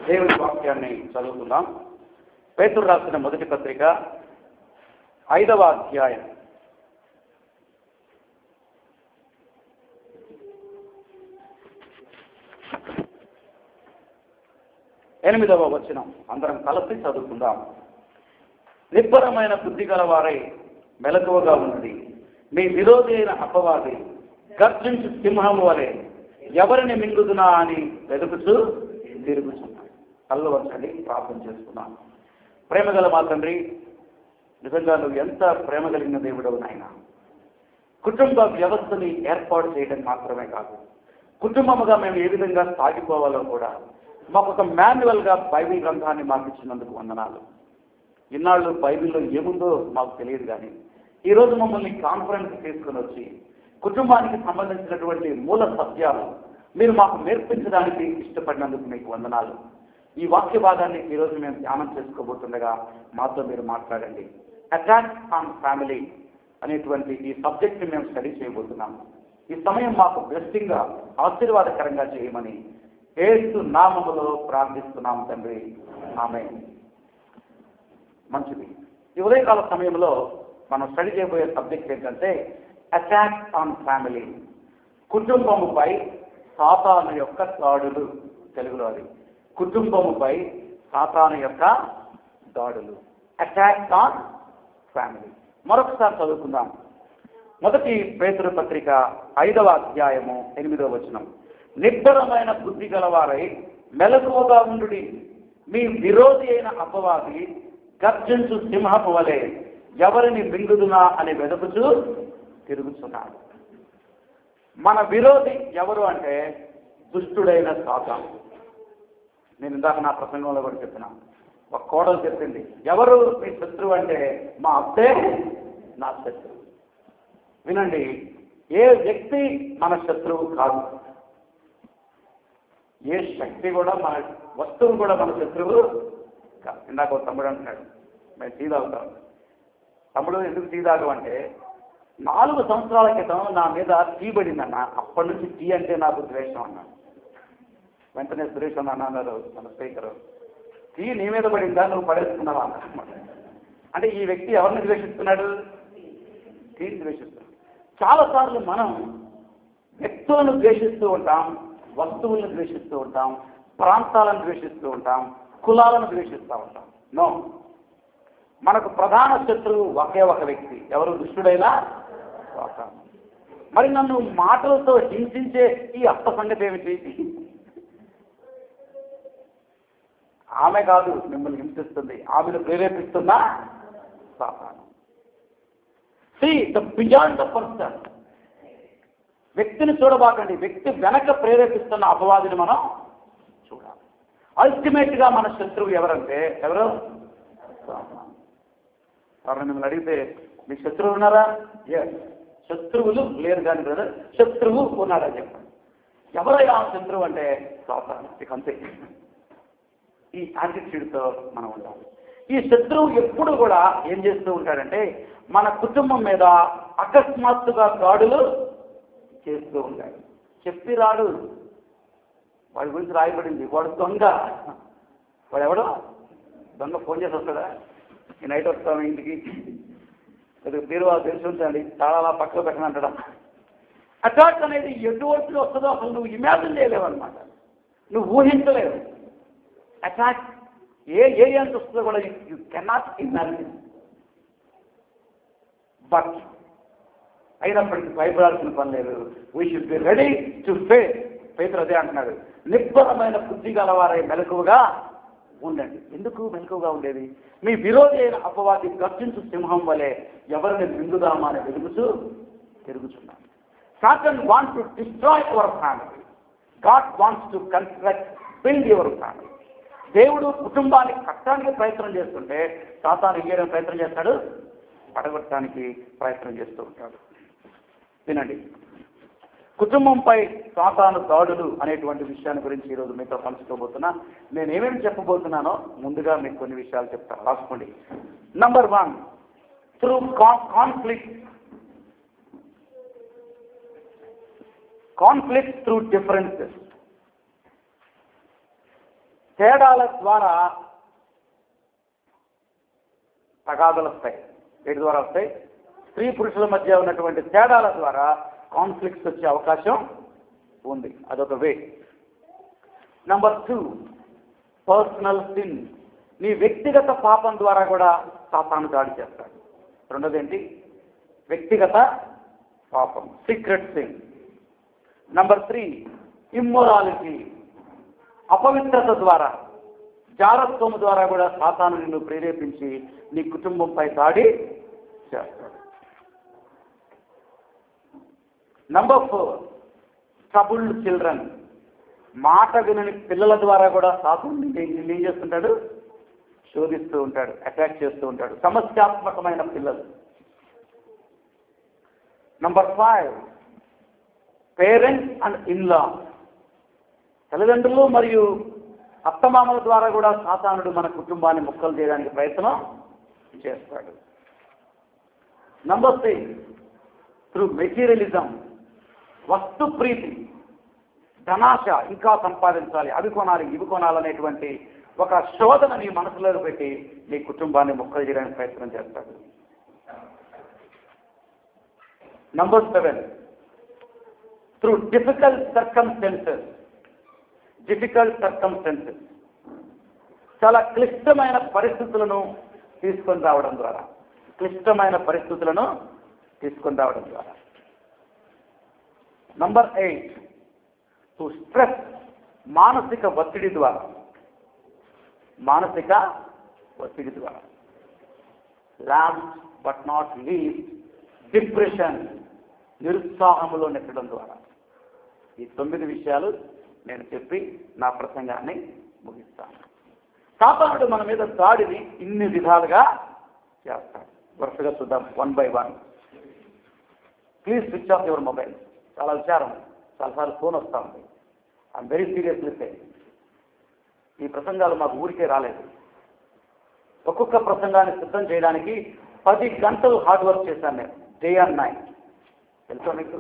దేవుని వాక్యాన్ని చదువుకుందాం. పేతురు రాసిన మొదటి పత్రిక 5వ అధ్యాయం 8వ వచనం అందరం కలిసి చదువుకుందాం. నిబ్బరమైన బుద్ధి గలవారై మెలకువగా ఉన్నది, మీ విరోధి అయిన అపవాది గర్జించు సింహం వలె ఎవరిని మింగుదునా అని వెతుకుతూ తిరుగుతున్నాడు. కళ్ళు వచ్చండి, ప్రార్థన చేసుకున్నాం. ప్రేమగల మా తండ్రి, నిజంగా నువ్వు ఎంత ప్రేమ కలిగిన దేవుడవు నాయన. కుటుంబ వ్యవస్థని ఏర్పాటు చేయడం మాత్రమే కాదు, కుటుంబముగా మేము ఏ విధంగా సాగిపోవాలో కూడా మాకు ఒక మాన్యువల్గా బైబిల్ గ్రంథాన్ని మాకు ఇచ్చినందుకు వందనాలు. ఇన్నాళ్ళు బైబిల్లో ఏముందో మాకు తెలియదు, కానీ ఈరోజు మమ్మల్ని కాన్ఫరెన్స్ తీసుకుని వచ్చి కుటుంబానికి సంబంధించినటువంటి మూల సత్యాలు మీరు మాకు నేర్పించడానికి ఇష్టపడినందుకు మీకు వందనాలు. ఈ వాక్య భాగాన్ని ఈరోజు మేము ధ్యానం చేసుకోబోతుండగా మాతో మీరు మాట్లాడండి. అటాక్ ఆన్ ఫ్యామిలీ అనేటువంటి ఈ సబ్జెక్ట్ని మేము స్టడీ చేయబోతున్నాము. ఈ సమయం మాకు బ్లెస్సింగ్గా ఆశీర్వాదకరంగా చేయమని యేసు నామములో ప్రార్థిస్తున్నాము తండ్రి, ఆమేన్. మంచిది. ఈ ఉదయకాల సమయంలో మనం స్టడీ చేయబోయే సబ్జెక్ట్ ఏంటంటే అటాక్ ఆన్ ఫ్యామిలీ, కుటుంబముపై సాతాను యొక్క దాడులు. తెలుగులో అది కుటుంబముపై సాతాను యొక్క దాడులు, అటాక్ ఆన్ ఫ్యామిలీ. మరొకసారి చదువుకుందాం. మొదటి పేతురు పత్రిక 5వ అధ్యాయము 8వ వచనం. నిబ్బరమైన బుద్ధి గలవారై మెలకువగా ఉండుడి, మీ విరోధి అయిన అపవాది గర్జించు సింహపు వలె ఎవరిని మింగుదునా అని వెతుకుతూ తిరుగుతున్నాడు. మన విరోధి ఎవరు అంటే దుష్టుడైన సాతాను. నేను ఇందాక నా ప్రసంగంలో కూడా చెప్పిన ఒక కోడలు చెప్పింది, ఎవరు మీ శత్రువు అంటే మా అత్తే నా శత్రువు. వినండి, ఏ వ్యక్తి మన శత్రువు కాదు, ఏ శక్తి కూడా మన వస్తువు కూడా మన శత్రువు కాదు. ఇందాక ఒక తమ్ముడు అంటున్నాడు, మేము టీ తాగుతాం. తమ్ముడు ఎందుకు టీ తాగమంటే 4 సంవత్సరాల క్రితం నా మీద టీ పడిందన్న, అప్పటి నుంచి టీ అంటే నాకు ద్వేషం అన్నాడు. వెంటనే సురేష్ అన్న అన్నారు మన స్పీకరు, టీ నీ మీద పడిందా, నువ్వు పడేసుకున్నావా అన్నమాట. అంటే ఈ వ్యక్తి ఎవరిని ద్వేషిస్తున్నాడు? టీని ద్వేషిస్తున్నాడు. చాలాసార్లు మనం వ్యక్తులను ద్వేషిస్తూ ఉంటాం, వస్తువులను ద్వేషిస్తూ ఉంటాం, ప్రాంతాలను ద్వేషిస్తూ ఉంటాం, కులాలను ద్వేషిస్తూ ఉంటాం. నో, మనకు ప్రధాన శత్రువు ఒకే ఒక వ్యక్తి. ఎవరు? దుష్టుడైనా సాతాను. మరి నన్ను మాటలతో హింసించే ఈ అప్ప సంగతి ఏమిటి? ఆమె కాదు మిమ్మల్ని హింసిస్తుంది, ఆమెను ప్రేరేపిస్తున్నా సాతాను. See the beyond the person. వ్యక్తిని చూడబాకండి, వ్యక్తి వెనక ప్రేరేపిస్తున్న అపవాదిని మనం చూడాలి. అల్టిమేట్ గా మన శత్రువు ఎవరంటే ఎవరు? ఎవరైనా మిమ్మల్ని అడిగితే మీకు శత్రువు ఉన్నారా? శత్రువులు లేరు కానీ బ్రదర్, శత్రువు ఉన్నాడని చెప్పండి. ఎవరైనా శత్రువు అంటే సాతాను. ఇక అంతే. ఈ యాటిట్యూడ్తో మనం ఉండాలి. ఈ శత్రువు ఎప్పుడు కూడా ఏం చేస్తూ ఉంటాడంటే మన కుటుంబం మీద అకస్మాత్తుగా దాడులు చేస్తూ ఉంటాడు. చెప్పి రాడు. వాడి గురించి రాయబడింది, వాడు దొంగ. వాడు ఎవడో దొంగ. ఫోన్ చేసి వస్తాడా, ఈ నైట్ వస్తాను ఇంటికి, బీరువా తెలిసి ఉంచండి, తాళాలా పక్కలో పెట్టనంటాడా. అటాక్ అనేది ఎటువంటి వస్తుందో అసలు నువ్వు ఇమాజిన్ చేయలేవు అనమాట, నువ్వు ఊహించలేవు. అటాక్ ఏ ఏరియాకి వస్తుందో కూడా యూ కెనాట్ ఇమాజిన్. బట్ అయినప్పటికీ భయపడాల్సిన పని లేదు. We should be ready to face. పేతురు అదే అంటున్నాడు, నిబ్బరమైన బుద్ధి గలవారై మెలకువగా ఉండండి. ఎందుకు మెలకువగా ఉండేది? మీ విరోధి అయిన అపవాది గర్జించు సింహం వలె ఎవరిని మింగుదామా అని వెతుకుతూ తిరుగుతున్నాడు. Satan wants to destroy your family. God wants to construct, build your family. దేవుడు కుటుంబాన్ని కట్టడానికి ప్రయత్నం చేస్తుంటే సాతాను ఏం చేయడానికి ప్రయత్నం చేస్తాడు? పడగొట్టడానికి ప్రయత్నం చేస్తూ ఉంటాడు. వినండి, కుటుంబంపై సాతాను దాడులు అనేటువంటి విషయాన్ని గురించి ఈరోజు మీతో పంచుకోబోతున్నా. నేను ఏమేమి చెప్పబోతున్నానో ముందుగా మీకు కొన్ని విషయాలు చెప్తాను, రాసుకోండి. Number 1, through conflict through differences. తేడాల ద్వారా తగాదాలు వస్తాయి. వీటి ద్వారా వస్తాయి. స్త్రీ పురుషుల మధ్య ఉన్నటువంటి తేడాల ద్వారా కాన్ఫ్లిక్ట్స్ వచ్చే అవకాశం ఉంది. అదొక వే. Number 2, personal sin. నీ వ్యక్తిగత పాపం ద్వారా కూడా సాతాను దాడి చేస్తాడు. రెండోది ఏంటి? వ్యక్తిగత పాపం, సీక్రెట్ సిన్. Number 3, immorality. అపవిత్రత ద్వారా, జారత్వం ద్వారా కూడా సాతాను నిన్ను ప్రేరేపించి నీ కుటుంబంపై దాడి చేస్తాడు. Number 4, troubled children. మాట వినని పిల్లల ద్వారా కూడా సాతాను నిన్ను ఏం చేస్తుంటాడు? శోధిస్తూ ఉంటాడు, అటాక్ చేస్తూ ఉంటాడు. సమస్యాత్మకమైన పిల్లలు. Number 5, parents and in-law. తల్లిదండ్రులు మరియు అత్తమామల ద్వారా కూడా సాతానుడు మన కుటుంబాన్ని ముక్కలు చేయడానికి ప్రయత్నం చేస్తాడు. Number 6, through materialism. వస్తు ప్రీతి, ధనాశ, ఇంకా సంపాదించాలి, అవి కొనాలి ఇవి కొనాలనేటువంటి ఒక శోధన నీ మనసులో పెట్టి నీ కుటుంబాన్ని ముక్కలు చేయడానికి ప్రయత్నం చేస్తాడు. Number 7, through difficult circumstances. చాలా క్లిష్టమైన పరిస్థితులను తీసుకొని రావడం ద్వారా. Number 8, to stress. మానసిక ఒత్తిడి ద్వారా. Last but not least, depression, నిరుత్సాహములో నెట్టడం ద్వారా. ఈ 9 విషయాలు నేను చెప్పి నా ప్రసంగాన్ని ముగిస్తాను. సాతానుడు మన మీద దాడిని ఇన్ని విధాలుగా చేస్తాడు. వరుసగా చూద్దాం, 1 by 1. Please switch off your mobile. చాలా విచారం, చాలాసార్లు ఫోన్ వస్తూ ఉంది. I'm very seriously saying. ఈ ప్రసంగాలు మాకు ఊరికే రాలేదు. ఒక్కొక్క ప్రసంగాన్ని సిద్ధం చేయడానికి 10 గంటలు హార్డ్ వర్క్ చేశాను నేను, డే అండ్ నైట్. తెలుసా మీకు?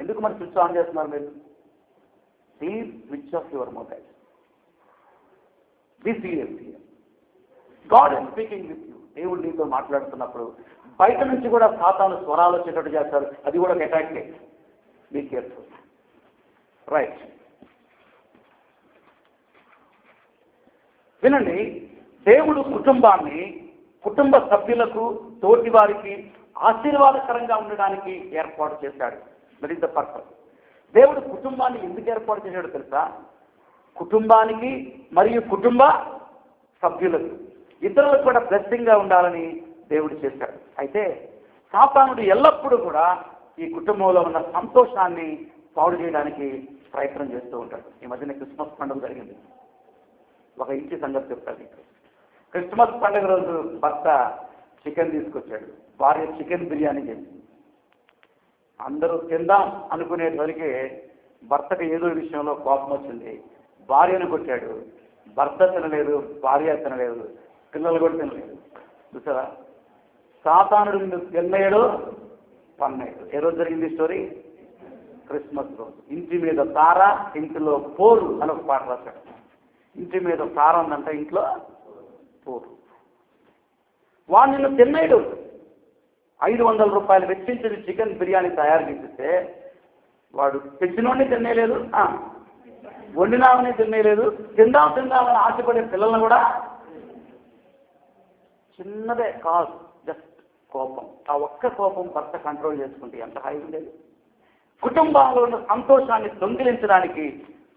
ఎందుకు మరి స్విచ్ ఆన్ చేస్తున్నారు మీరు? Please switch off your mobile. Be serious here. God is speaking with you. దేవుడు నీతో మాట్లాడుతున్నప్పుడు బయట నుంచి కూడా సాతాను స్వరాలు వచ్చేటట్టు చేస్తారు. అది కూడా ఒక అటాక్టే. Be careful. రైట్, వినండి. దేవుడు కుటుంబాన్ని, కుటుంబ సభ్యులకు, తోటి వారికి ఆశీర్వాదకరంగా ఉండడానికి ఏర్పాటు చేశాడు. That is the purpose. దేవుడు కుటుంబాన్ని ఎందుకు ఏర్పాటు చేశాడో తెలుసా? కుటుంబానికి మరియు కుటుంబ సభ్యులకు, ఇతరులకు కూడా బ్లెస్సింగ్గా ఉండాలని దేవుడు చేశాడు. అయితే సాతానుడు ఎల్లప్పుడూ కూడా ఈ కుటుంబంలో ఉన్న సంతోషాన్ని పాడు చేయడానికి ప్రయత్నం చేస్తూ ఉంటాడు. ఈ మధ్యన క్రిస్మస్ పండుగ జరిగింది. ఒక ఇంటి సంగతి చెప్తాను. క్రిస్మస్ పండుగ రోజు భర్త చికెన్ తీసుకొచ్చాడు. భార్య చికెన్ బిర్యానీ చేసింది. అందరూ తిందాం అనుకునేసరికి భర్తకు ఏదో విషయంలో కోపం వచ్చింది. భార్యను కొట్టాడు. భర్త తినలేదు, భార్య తినలేదు, పిల్లలు కూడా తినలేదు. చూసారా? సాతానుడు నిన్ను తిన్నాడు, పన్నాడు. ఏ రోజు జరిగింది స్టోరీ? క్రిస్మస్ రోజు. ఇంటి మీద తార, ఇంటిలో పోరు అని ఒక పాట రాశాడు. ఇంటి మీద తార ఉందంట, ఇంట్లో పోరు. వాడు నిన్ను తిన్నాడు. 500 రూపాయలు వెచ్చించి చికెన్ బిర్యానీ తయారు చేసిస్తే వాడు తెచ్చినోడిని తినేలేదు, వండినామని తినేలేదు, తిందామని ఆశపడే పిల్లలను కూడా. చిన్నదే కాదు, జస్ట్ కోపం. ఆ ఒక్క కోపం భర్త కంట్రోల్ చేసుకుంటే ఎంత హాయి ఉండేది. కుటుంబంలో ఉన్న సంతోషాన్ని దొంగిలించడానికి,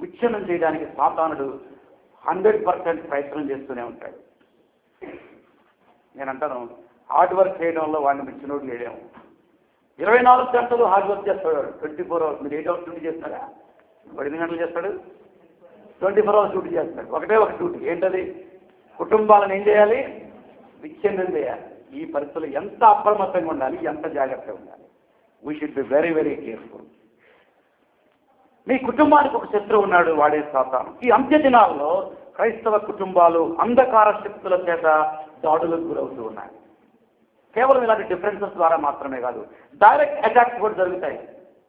విచ్ఛిన్నం చేయడానికి సాతానుడు 100% ప్రయత్నం చేస్తూనే ఉంటాడు. నేనంటాను, హార్డ్ వర్క్ చేయడంలో వాడిని మించినోడు లేడేమో. 24 గంటలు హార్డ్ వర్క్ చేస్తాడు. 24 hours. మీరు 8 hours డ్యూటీ చేస్తారా? వాడు 8 గంటలు చేస్తాడు? 24 hours డ్యూటీ చేస్తాడు. ఒకటే ఒక డ్యూటీ. ఏంటది? కుటుంబాలను ఏం చేయాలి? విచ్ఛిన్నం చేయాలి. ఈ పరిస్థితులు ఎంత అప్రమత్తంగా ఉండాలి, ఎంత జాగ్రత్తగా ఉండాలి. We should be very very careful. మీ కుటుంబానికి ఒక శత్రువు ఉన్నాడు, వాడే సాతాను. ఈ అంత్య దినాల్లో క్రైస్తవ కుటుంబాలు అంధకార శక్తుల చేత దాడులకు గురవుతూ ఉన్నాయి. కేవలం ఇలాంటి డిఫరెన్సెస్ ద్వారా మాత్రమే కాదు, డైరెక్ట్ అటాక్స్ కూడా జరుగుతాయి.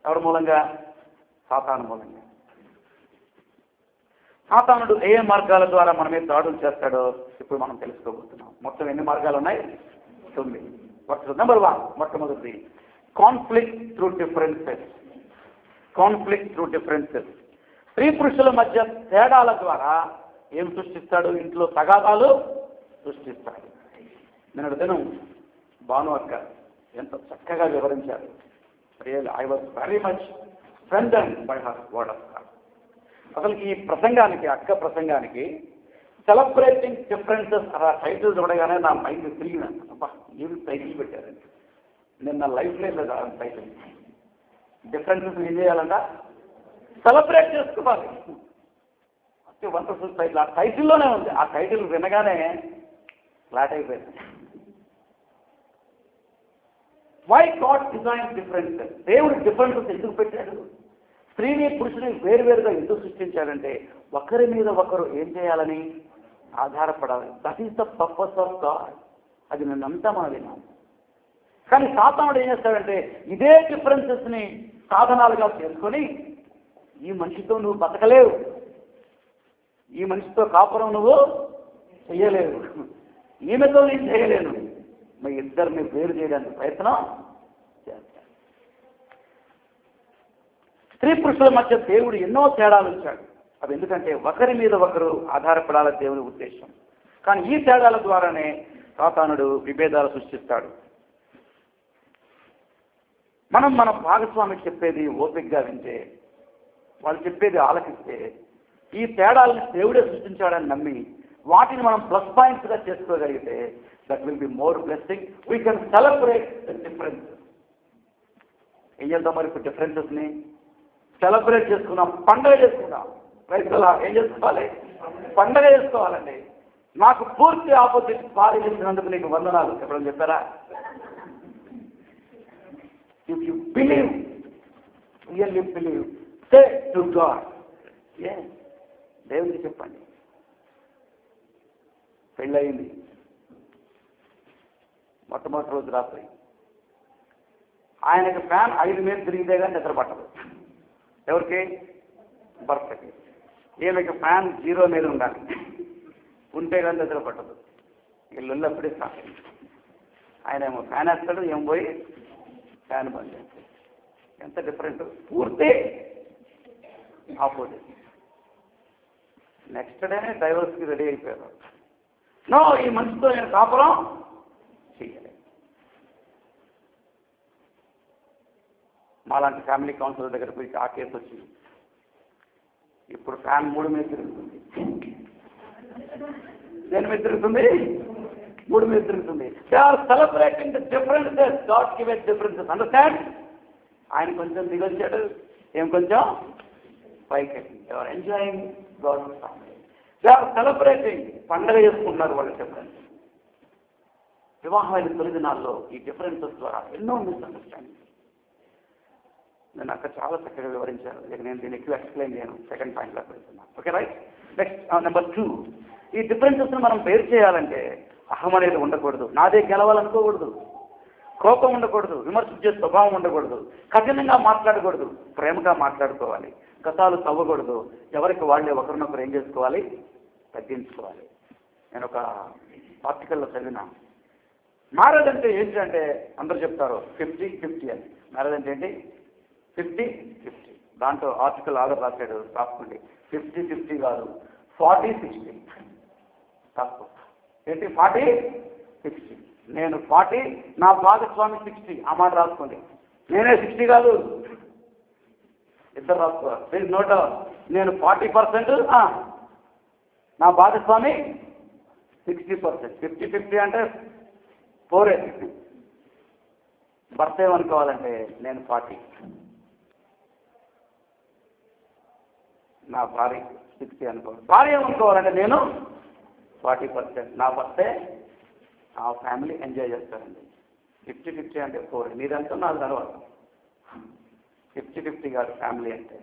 ఎవరి మూలంగా? సాతాను మూలంగా. సాతానుడు ఏ మార్గాల ద్వారా మన మీద దాడులు చేస్తాడో ఇప్పుడు మనం తెలుసుకోబోతున్నాం. మొత్తం ఎన్ని మార్గాలు ఉన్నాయి? 9. నెంబర్ 1, మొట్టమొదటి conflict through differences. Conflict through differences. స్త్రీ పురుషుల మధ్య తేడాల ద్వారా ఏం సృష్టిస్తాడు? ఇంట్లో తగాదాలు సృష్టిస్తాడు. నేను దినం భాను అక్క ఎంత చక్కగా వివరించారు. Real I was very much strengthened by her word of God. అసలు ఈ ప్రసంగానికి, అక్క ప్రసంగానికి సెలబ్రేటింగ్ డిఫరెన్సెస్ అలా టైటిల్ చూడగానే నా మైండ్ తిరిగినాను. అబ్బా, ఏమి టైటిల్ పెట్టారండి. నేను నా లైఫ్లో లేదు ఆ టైటిల్. డిఫరెన్సెస్ ఏం చేయాలంట? సెలబ్రేట్ చేసుకోవాలి. అతి వండర్ఫుల్ టైటిల్. ఆ టైటిల్లోనే ఉంది. ఆ టైటిల్ వినగానే ఫ్లాట్ అయిపోయింది. Why God design differences? దేవుడు డిఫరెన్సెస్ ఎందుకు పెట్టాడు? స్త్రీని పురుషుని వేరువేరుగా ఎందుకు సృష్టించాడంటే ఒకరి మీద ఒకరు ఏం చేయాలని ఆధారపడాలి. That is the purpose of God. అది నన్నంతా మనం విన్నాం. కానీ సాతానుడు ఏం చేస్తాడంటే ఇదే డిఫరెన్సెస్ని సాధనాలుగా చేసుకొని ఈ మనిషితో నువ్వు బతకలేవు, ఈ మనిషితో కాపురం నువ్వు చెయ్యలేవు, ఈమెతో నేను చేయలేను, మీ ఇద్దరిని వేరు చేయడానికి ప్రయత్నం చేస్తాను. స్త్రీ పురుషుల మధ్య దేవుడు ఎన్నో తేడాలు ఉంచాడు. అవి ఎందుకంటే ఒకరి మీద ఒకరు ఆధారపడాలని దేవుని ఉద్దేశం. కానీ ఈ తేడాల ద్వారానే సాతానుడు విభేదాలు సృష్టిస్తాడు. మనం మన భాగస్వామికి చెప్పేది ఓపికగా వింటే, వాళ్ళు చెప్పేది ఆలకిస్తే, ఈ తేడాలను దేవుడే సృష్టించాడని నమ్మి వాటిని మనం ప్లస్ పాయింట్స్గా చేసుకోగలిగితే that will be more blessing. We can celebrate the differences. ఏం చేద్దాం మరి? ఇప్పుడు డిఫరెన్సెస్ని సెలబ్రేట్ చేసుకున్నాం, పండగ చేసుకున్నాం. రైతులా ఏం చేసుకోవాలి? పండగ చేసుకోవాలండి. నాకు పూర్తి ఆపోజిట్ భార్య చేసినందుకు నీకు వందనాలు ఎప్పుడని చెప్పారా? If you believe, really believe, say to God. Yeah. దేవుడికి చెప్పండి. పెళ్ళయింది, మొట్టమొదటి రోజు రాత్రి ఆయనకి ఫ్యాన్ 5 మీద తిరిగితే కానీ నిద్ర పట్టదు. ఎవరికి? భర్తకి. ఈమెకి ఫ్యాన్ 0 మీద ఉండాలి, ఉంటే కానీ నిద్ర పట్టదు. ఇల్లు అప్పుడే స్టార్ట్ అయింది. ఆయన ఏమో ఫ్యాన్ వేస్తాడు, ఏం పోయి ఫ్యాన్ బంద్ చేస్తాడు. ఎంత డిఫరెంట్! పూర్తి ఆపోజిట్. నెక్స్ట్ డేనే డైవర్స్కి రెడీ అయిపోయారు. నో, ఈ మనిషితో నేను కాపురం చేయలేదు. మాలాంటి ఫ్యామిలీ కౌన్సిలర్ దగ్గర పోయి ఆ కేసు వచ్చింది. ఇప్పుడు ఫ్యాన్ 3 మీద తిరుగుతుంది. దేని మీద తిరుగుతుంది? 3 మీద తిరుగుతుంది. They are celebrating the differences. God given differences. Understand? ఆయన కొంచెం దిగొచ్చాడు, ఏం కొంచెం పైకి. They are enjoying God family. They are celebrating. పండగ చేసుకుంటున్నారు వాళ్ళ డిఫరెన్స్. వివాహమైన తొలి దినాల్లో ఈ డిఫరెన్సెస్ ద్వారా ఎన్నో మిస్అండర్స్టాండింగ్. నేను అక్కడ చాలా చక్కగా వివరించాను. ఇక నేను దీన్ని ఎక్కువ ఎక్స్ప్లెయిన్ చేయను. సెకండ్ పాయింట్లో పెడుతున్నాను. Okay, right. నెక్స్ట్ నెంబర్ 2, ఈ డిఫరెన్సెస్ని మనం వేరు చేయాలంటే అహం అనేది ఉండకూడదు, నాదే గెలవాలనుకోకూడదు, కోపం ఉండకూడదు, విమర్శించే స్వభావం ఉండకూడదు, కఠినంగా మాట్లాడకూడదు, ప్రేమగా మాట్లాడుకోవాలి, గతాలు తవ్వకూడదు, ఎవరికి వాళ్ళే ఒకరినొకరు ఏం చేసుకోవాలి? తగ్గించుకోవాలి. నేను ఒక ఆర్టికల్లో చదివినా, మ్యారేజ్ అంటే ఏంటంటే అందరూ చెప్తారు 50-50 అని. మ్యారేజ్ అంటే ఏంటి? 50-50. దాంట్లో ఆర్టికల్ ఆర్డర్ రాశాడు, రాసుకోండి. 50-50 కాదు, 40-60. తప్పు. ఏంటి? 40-60. నేను 40, నా భాగస్వామి 60. ఆ మాట రాసుకోండి. నేనే 60 కాదు, ఇద్దరు రాసుకోవాలి. Please note down. నేను 40%, నా భాగస్వామి 60%. 50-50 అంటే 4. భర్త ఏమనుకోవాలంటే నేను 40, నా భార్య 60 అనుకోవాలి. భార్య ఏమనుకోవాలంటే నేను 40%, నా భర్తే ఆ ఫ్యామిలీ ఎంజాయ్ చేస్తారండి. 50-50 అంటే 4. నీదంతా నాకు తర్వాత 50-50 కాదు ఫ్యామిలీ అంటే.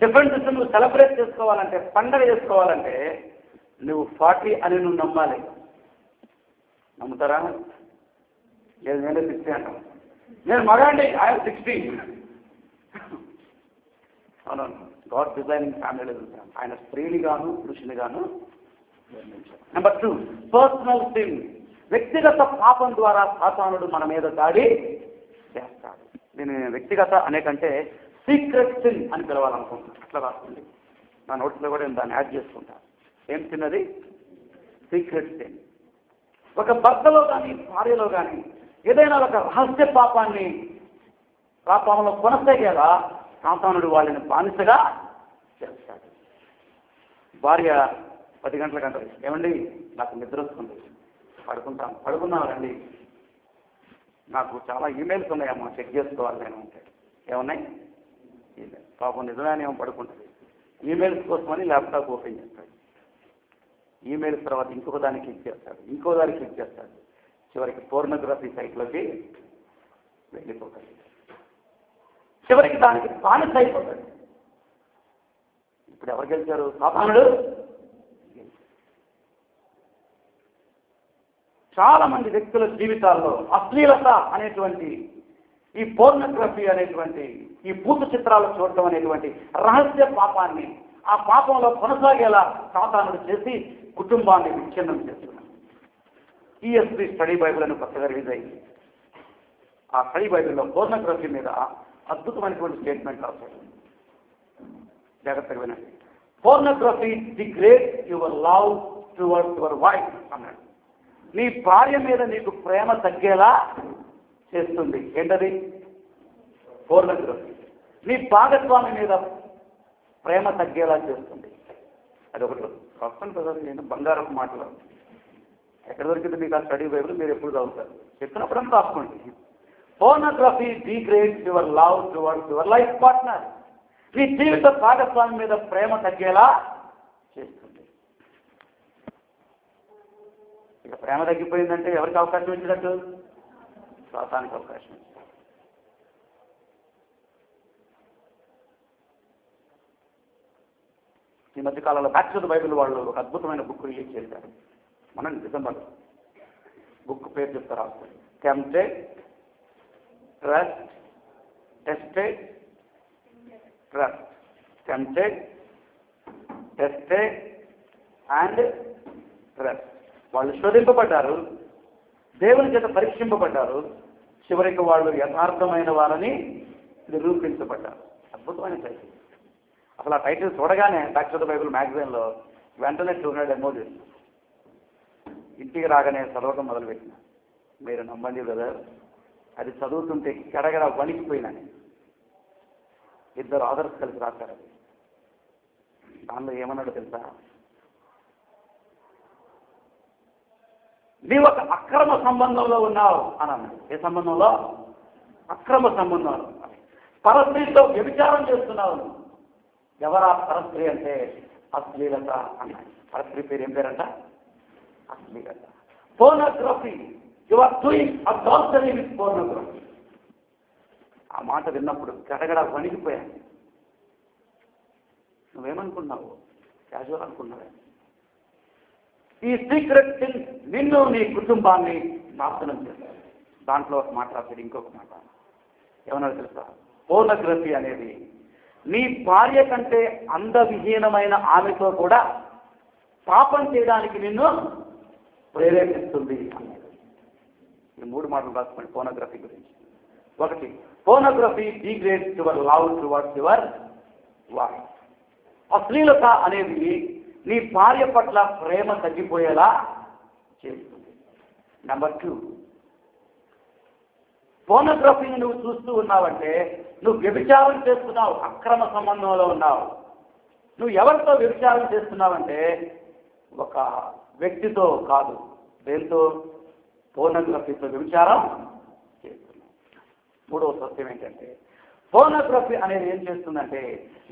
డిఫరెన్సెస్ నువ్వు సెలబ్రేట్ చేసుకోవాలంటే, పండగ చేసుకోవాలంటే నువ్వు 40 అని నువ్వు నమ్మాలి. నమ్ముతారా? లేదు, నేనే 60 అంటాను. నేను మగాండి, ఆయన 60. అవునవును, గాడ్ డిజైనింగ్ ఫ్యామిలీలో చూసాం. ఆయన స్త్రీని గాను పురుషుని గాను నిర్మించారు. Number 2, personal sin. వ్యక్తిగత పాపం ద్వారా సాతానుడు మన మీద దాడి చేస్తాడు. దీన్ని వ్యక్తిగత అనేకంటే సీక్రెట్ సిన్ అని పిలవాలనుకుంటున్నాను. అట్లా రాస్తుంది నా నోట్స్లో కూడా నేను దాన్ని యాడ్ చేసుకుంటాను. ఏం చిన్నది? Secret sin. ఒక భర్తలో కానీ భార్యలో కానీ ఏదైనా ఒక రహస్య పాపాన్ని పాపంలో కొనసాగేలా సాతానుడు వాళ్ళని బానిసగా చేస్తాడు. భార్య 10 గంటలకు అంటారు, ఏమండి నాకు నిద్ర వస్తుంది, పడుకున్నానండి, నాకు చాలా ఈమెయిల్స్ ఉన్నాయమ్మా, చెక్ చేసుకోవాలి నేను అంటే. ఏమున్నాయి? ఈమెయిల్. పాపం నిజమే ఏమో పడుకుంటుంది. ఈమెయిల్స్ కోసమని ల్యాప్టాప్ ఓపెన్ చేస్తాడు. ఈమెయిల్స్ తర్వాత ఇంకో దానికి క్లిక్ చేస్తాడు, ఇంకో దానికి క్లిక్ చేస్తాడు, చివరికి పోర్నోగ్రఫీ సైట్లోకి వెళ్ళిపోతాడు. చివరికి దానికి బానిస అయిపోతాడు. ఇప్పుడు ఎవరు గెలిచారు? సాతానుడు. చాలా మంది వ్యక్తుల జీవితాల్లో అశ్లీలత అనేటువంటి, ఈ పోర్నోగ్రఫీ అనేటువంటి, ఈ భూత చిత్రాలు చూడటం అనేటువంటి రహస్య పాపాన్ని ఆ పాపంలో కొనసాగేలా సాతానుడు చేసి కుటుంబాన్ని విచ్ఛిన్నం చేస్తున్నాడు. ఈఎస్పీ స్టడీ బైబిల్ అని కొత్తగా రిలీజ్ అయింది. ఆ స్టడీ బైబిల్లో పోర్నోగ్రఫీ మీద అద్భుతమైనటువంటి స్టేట్మెంట్ రాశాడు. జాగ్రత్తగా వినండి. Pornography degrades your love towards your wife అన్నాడు. నీ భార్య మీద నీకు ప్రేమ తగ్గేలా చేస్తుంది. ఏంటది? పోర్నోగ్రఫీ. నీ భాగస్వామి మీద ప్రేమ తగ్గేలా చేస్తుంది. అది ఒకటి రాస్తాను కదా, నేను బంగారపు మాటలు. ఎక్కడ దొరికింది మీకు ఆ స్టడీ బైబిల్? మీరు ఎప్పుడు చదువుతారు? చెప్పినప్పుడంతా రాసుకోండి. Pornography degrades your love towards your life partner. నీ జీవిత భాగస్వామి మీద ప్రేమ తగ్గేలా చేస్తుంది. ఇక ప్రేమ తగ్గిపోయిందంటే ఎవరికి అవకాశం ఇచ్చినట్టు? సాతానికి అవకాశం ఇచ్చారు. ఈ మధ్యకాలంలో బ్యాక్ టు ది బైబిల్ వాళ్ళు ఒక అద్భుతమైన బుక్ రిలీజ్ చేశారు. మనం డిసెంబర్. బుక్ పేరు చెప్తారు, రాసుకోండి. Tempted, trust, tested, trust. Tempted, tested and trust. వాళ్ళు శోధింపబడ్డారు, దేవుని చేత పరీక్షింపబడ్డారు, చివరికి వాళ్ళు యథార్థమైన వారని నిరూపించబడ్డారు. అద్భుతమైన టైటిల్. అసలు ఆ టైటిల్ చూడగానే బ్యాక్ టు ది బైబిల్ మ్యాగజైన్లో వెంటనే 200 ఎమోజీస్. ఇంటికి రాగానే చదవడం మొదలుపెట్టిన. మీరు నమ్మండి కదా, అది చదువుతుంటే గడగడ వణికిపోయినాను. 2 ఆథర్స్ కలిసి రాశారు. అది దానిలో ఏమన్నాడు తెలుసా? నీవు ఒక అక్రమ సంబంధంలో ఉన్నావు అని అన్నాడు. ఏ సంబంధంలో? అక్రమ సంబంధం. పరస్త్రీతో వ్యభిచారం చేస్తున్నావు. ఎవరా పరస్త్రీ అంటే? అశ్లీలత అన్నాడు. పరస్త్రీ పేరు ఏం పేరంట? అశ్లీలత. Pornography. You are doing adultery with pornography. ఆ మాట విన్నప్పుడు గడగడ వణికిపోయాను. నువ్వేమనుకున్నావు? క్యాజువల్ అనుకున్నావే. ఈ సీక్రెట్ థింగ్స్ నిన్ను, నీ కుటుంబాన్ని నాశనం చేస్తాయి. దాంట్లో ఒక మాట రాశాడు, ఇంకొక మాట ఏమన్నా తెలుసా? పోర్నోగ్రఫీ అనేది నీ భార్య కంటే అందవిహీనమైన ఆమెతో కూడా పాపం చేయడానికి నిన్ను ప్రేరేపిస్తుంది అన్నాడు. ఈ 3 మాటలు రాసుకోండి పోర్నోగ్రఫీ గురించి. 1, pornography degrades your love towards your wife. అశ్లీలత అనేది నీ భార్య పట్ల ప్రేమ తగ్గిపోయేలా చేస్తుంది. నెంబర్ 2, పోర్నోగ్రఫీని నువ్వు చూస్తూ ఉన్నావంటే నువ్వు వ్యభిచారం చేస్తున్నావు, అక్రమ సంబంధంలో ఉన్నావు. నువ్వు ఎవరితో వ్యభిచారం చేస్తున్నావంటే ఒక వ్యక్తితో కాదు, దేంతో? పోర్నోగ్రఫీతో వ్యభిచారం చేస్తున్నావు. 3వ సత్యం ఏంటంటే పోర్నోగ్రఫీ అనేది ఏం చేస్తుందంటే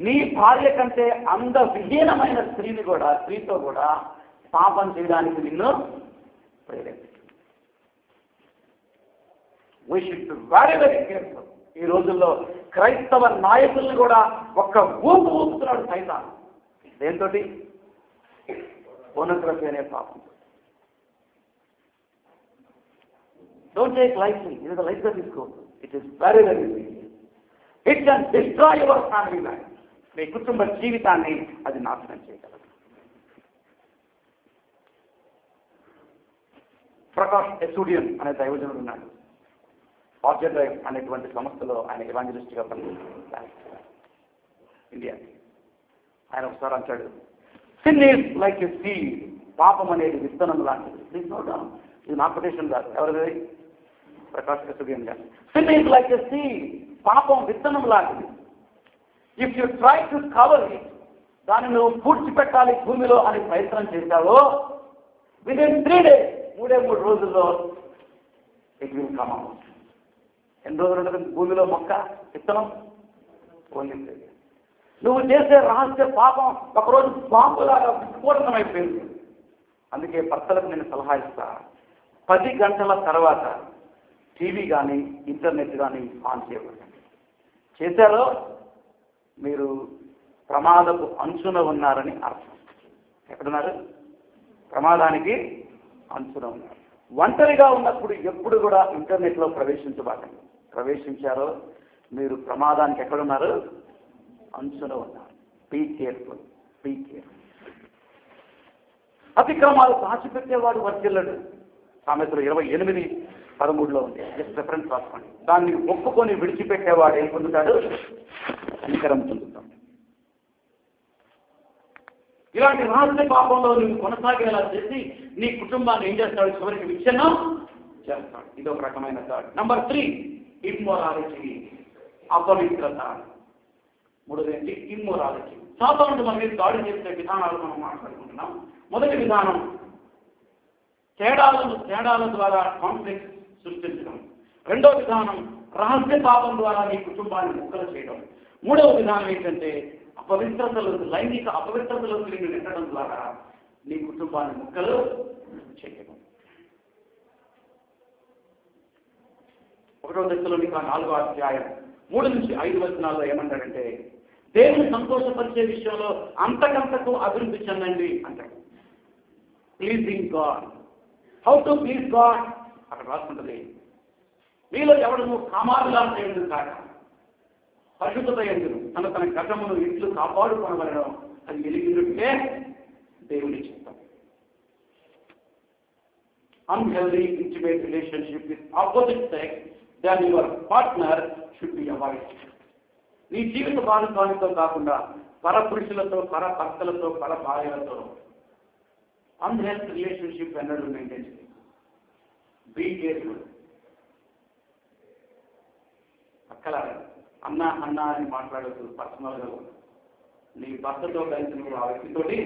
నీ భార్య కంటే అందవిహీనమైన స్త్రీతో కూడా పాపం చేయడానికి నిన్ను ప్రేరేపిస్తుంది. We should be very very careful. ఈ రోజుల్లో క్రైస్తవ నాయకుల్ని కూడా ఒక్క ఊపుతున్నాడు సైతాను. దేంతోటి? పోర్నోగ్రఫీ అనే పాపం. Don't take lightly. ఇది లైట్గా తీసుకోవద్దు. It is very very serious. It can destroy your family life. మీ కుటుంబ జీవితాన్ని అది నాశనం చేయగలదు. ప్రకాష్ ఎస్టూడియన్ అనే దైవజనుడు ఉన్నాడు. ఆర్జర్ డ్రైవ్ అనేటువంటి సంస్థలో ఆయన ఎవాంజలిస్ట్గా పనిచేస్తున్నారు ఇండియా. ఆయన ఒకసారి అంటాడు, sin is like a seed, పాపం అనేది విత్తనం లాంటిది. ప్లీజ్ నోట్ డౌన్, ఇది నా కొటేషన్ కాదు, ఎవరిది? ప్రకాష్ ఎస్టూడియన్ గారు. Sin is like a seed, పాపం విత్తనం లాంటిది. If you try to cover it, దాన్ని నువ్వు పూడ్చిపెట్టాలి భూమిలో అని ప్రయత్నం చేశావో, విదిన్ 3 days, 3 రోజుల్లో ఇట్ విల్ కమ్ అవుట్. ఎన్ని రోజులు ఉంటుంది భూమిలో మొక్క విత్తనం? Only 3 days. నువ్వు చేసే రహస్య పాపం ఒకరోజు బాంబులాగా విస్ఫోటనమైపోయింది. అందుకే భర్తలకు నేను సలహా ఇస్తా, 10 గంటల తర్వాత టీవీ కానీ ఇంటర్నెట్ కానీ ఆన్ చేయకూడదు. చేశారో మీరు ప్రమాదపు అంచున ఉన్నారని అర్థం. ఎక్కడున్నారు? ప్రమాదానికి అంచున ఉన్నారు. ఒంటరిగా ఉన్నప్పుడు ఎప్పుడు కూడా ఇంటర్నెట్లో ప్రవేశించబాకండి. ప్రవేశించారో మీరు ప్రమాదానికి ఎక్కడున్నారు? అంచున ఉన్నారు. Be careful, be careful. అతిక్రమాలు దాచిపెట్టేవాడు వర్తిల్లడు. సామెతలు 28:13 ఉంది. జస్ట్ రెఫరెన్స్ రాసుకోండి. దాన్ని ఒప్పుకొని విడిచిపెట్టేవాడు ఏం పొందుతాడు? కనికరం పొందుతాడు. ఇలాంటి రహస్య పాపంలో నువ్వు కొనసాగేలా చేసి నీ కుటుంబాన్ని ఏం చేస్తాడు? చివరికి విచ్ఛిన్నం చేస్తాడు. ఇది ఒక రకమైన థాట్. నంబర్ 3, ఇమ్మొరాలిటీ, అపవిత్రత. 3 ఇమ్మొరాలిటీ. సాధారణ మన మీద దాడి చేసే విధానాలు మనం మాట్లాడుకుంటున్నాం. మొదటి విధానం తేడాల ద్వారా కాన్ఫ్లిక్ట్ సృష్టించడం. రెండో విధానం రహస్య పాపం ద్వారా నీ కుటుంబాన్ని ముక్కలు చేయడం. మూడవ విధానం ఏంటంటే లైంగిక అపవిత్రతలోకి నిన్ను నెట్టడం ద్వారా నీ కుటుంబాన్ని ముక్కలు చేయడం. 1 దశలోనిక 4వ అధ్యాయం 3-5 వచనాల్లో ఏమంటాడంటే, దేవుని సంతోషపరిచే విషయంలో అంతకంతకు అభివృద్ధి చెందండి అంటాడు. Pleasing God. How to please God అక్కడ రాసుకుంటుంది. మీలో ఎవడను కామారులా చేయడం కాక పరిశుద్ధత ఎందుకు తన గతమును ఇట్లు కాపాడుకోవడం, అది వెలిగినట్టే దేవుని చిత్తం. Unhealthy intimate relationship with opposite sex than your partner should be avoid. నీ జీవిత భాగస్వామితో కాకుండా పరపురుషులతో, పర భర్తలతో, పర భార్యలతో అన్హెల్త్ రిలేషన్షిప్ ఎన్నడూ మెయింటైన్ చేయాలి. Be careful. అక్కడ అన్న అని మాట్లాడదు. పర్సనల్గా నీ భర్తతో కలిసి నువ్వు ఆ వ్యక్తితోటి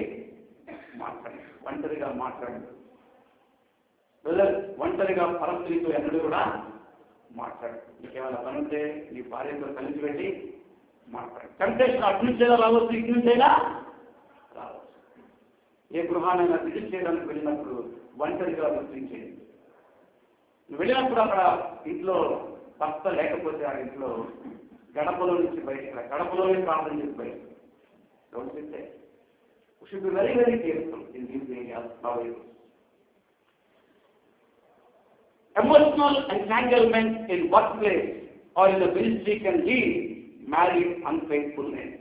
మాట్లాడు. ఒంటరిగా మాట్లాడు. ఒంటరిగా పరస్త్రీతో ఎన్నడూ కూడా మాట్లాడు. నీకేమైనా పని ఉంటే నీ భార్యతో కలిసి వెళ్ళి మాట్లాడు. టెంప్టేషన్ అటు నుంచైనా రావచ్చు, ఇటు నుంచైనా రావచ్చు. ఏ గృహానైనా విజిట్ చేయడానికి వెళ్ళినప్పుడు ఒంటరిగా గుర్తించేది. నువ్వు వెళ్ళినప్పుడు అక్కడ ఇంట్లో భర్త లేకపోతే ఆ ఇంట్లో గడపలో నుంచి బయటకు గడపలోనే ప్రార్థన చేసి బయటకు చూస్తే should be very very careful in these areas. Emotional entanglement in workplace or in the ministry can lead married unfaithfulness.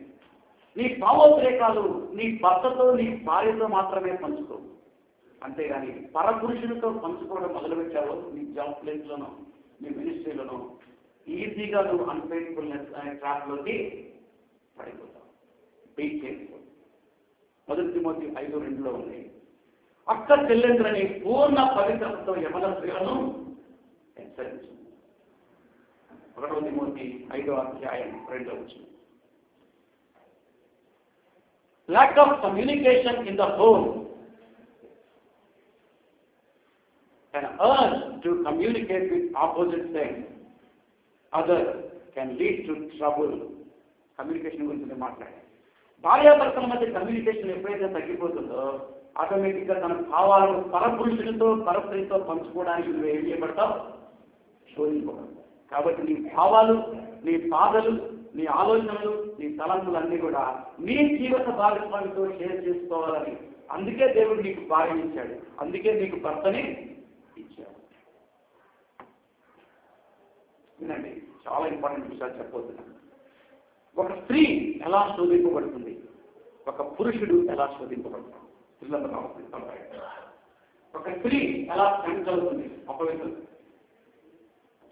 నీ భావోద్రేకాలు నీ భర్తతో, నీ భార్యతో మాత్రమే పంచుకో. అంతేగాని పరపురుషులతో పంచుకోవడం మొదలుపెట్టావో నీ జాబ్ ప్లేస్లోనో, నీ మినిస్ట్రీలోనో ఈజీగా నువ్వు అన్ఫెయిత్ఫుల్నెస్ అనే ట్రాప్లోకి పడిపోతావు. Be careful. 1 తిమోతి 5:2 ఉంది. అక్క చెల్లెంద్రని పూర్ణ పవిత్రతతో యవన స్త్రీలను హెచ్చరించు. 1 తిమోతి 5వ అధ్యాయం 2వ వచనం. Lack of communication in the home, an urge to communicate with opposite sex others can lead to trouble. Communication గురించి మాట్లాడాలి. భార్యాభర్తల మధ్య కమ్యూనికేషన్ ఎప్పుడైతే తగ్గిపోతుందో ఆటోమేటిక్గా తన భావాలను పరపురుషులతో, పరస్త్రీతో పంచుకోవడానికి నువ్వు ఏం చేయబడతావు? శోధించబడతావు. కాబట్టి నీ భావాలు, నీ బాధలు, నీ ఆలోచనలు, నీ తలంపులన్నీ కూడా నీ జీవిత భాగస్వామితో షేర్ చేసుకోవాలని. అందుకే దేవుడు నీకు భార్యని ఇచ్చాడు, అందుకే నీకు భర్తని ఇచ్చాడు. వినండి, చాలా ఇంపార్టెంట్ విషయాలు చెప్పబోతున్నాను. ఒక స్త్రీ ఎలా శోధింపబడుతుంది, ఒక పురుషుడు ఎలా శోధింపబడుతుంది. ఒక స్త్రీ ఎలా చదువుతుంది, అపవిత్రం,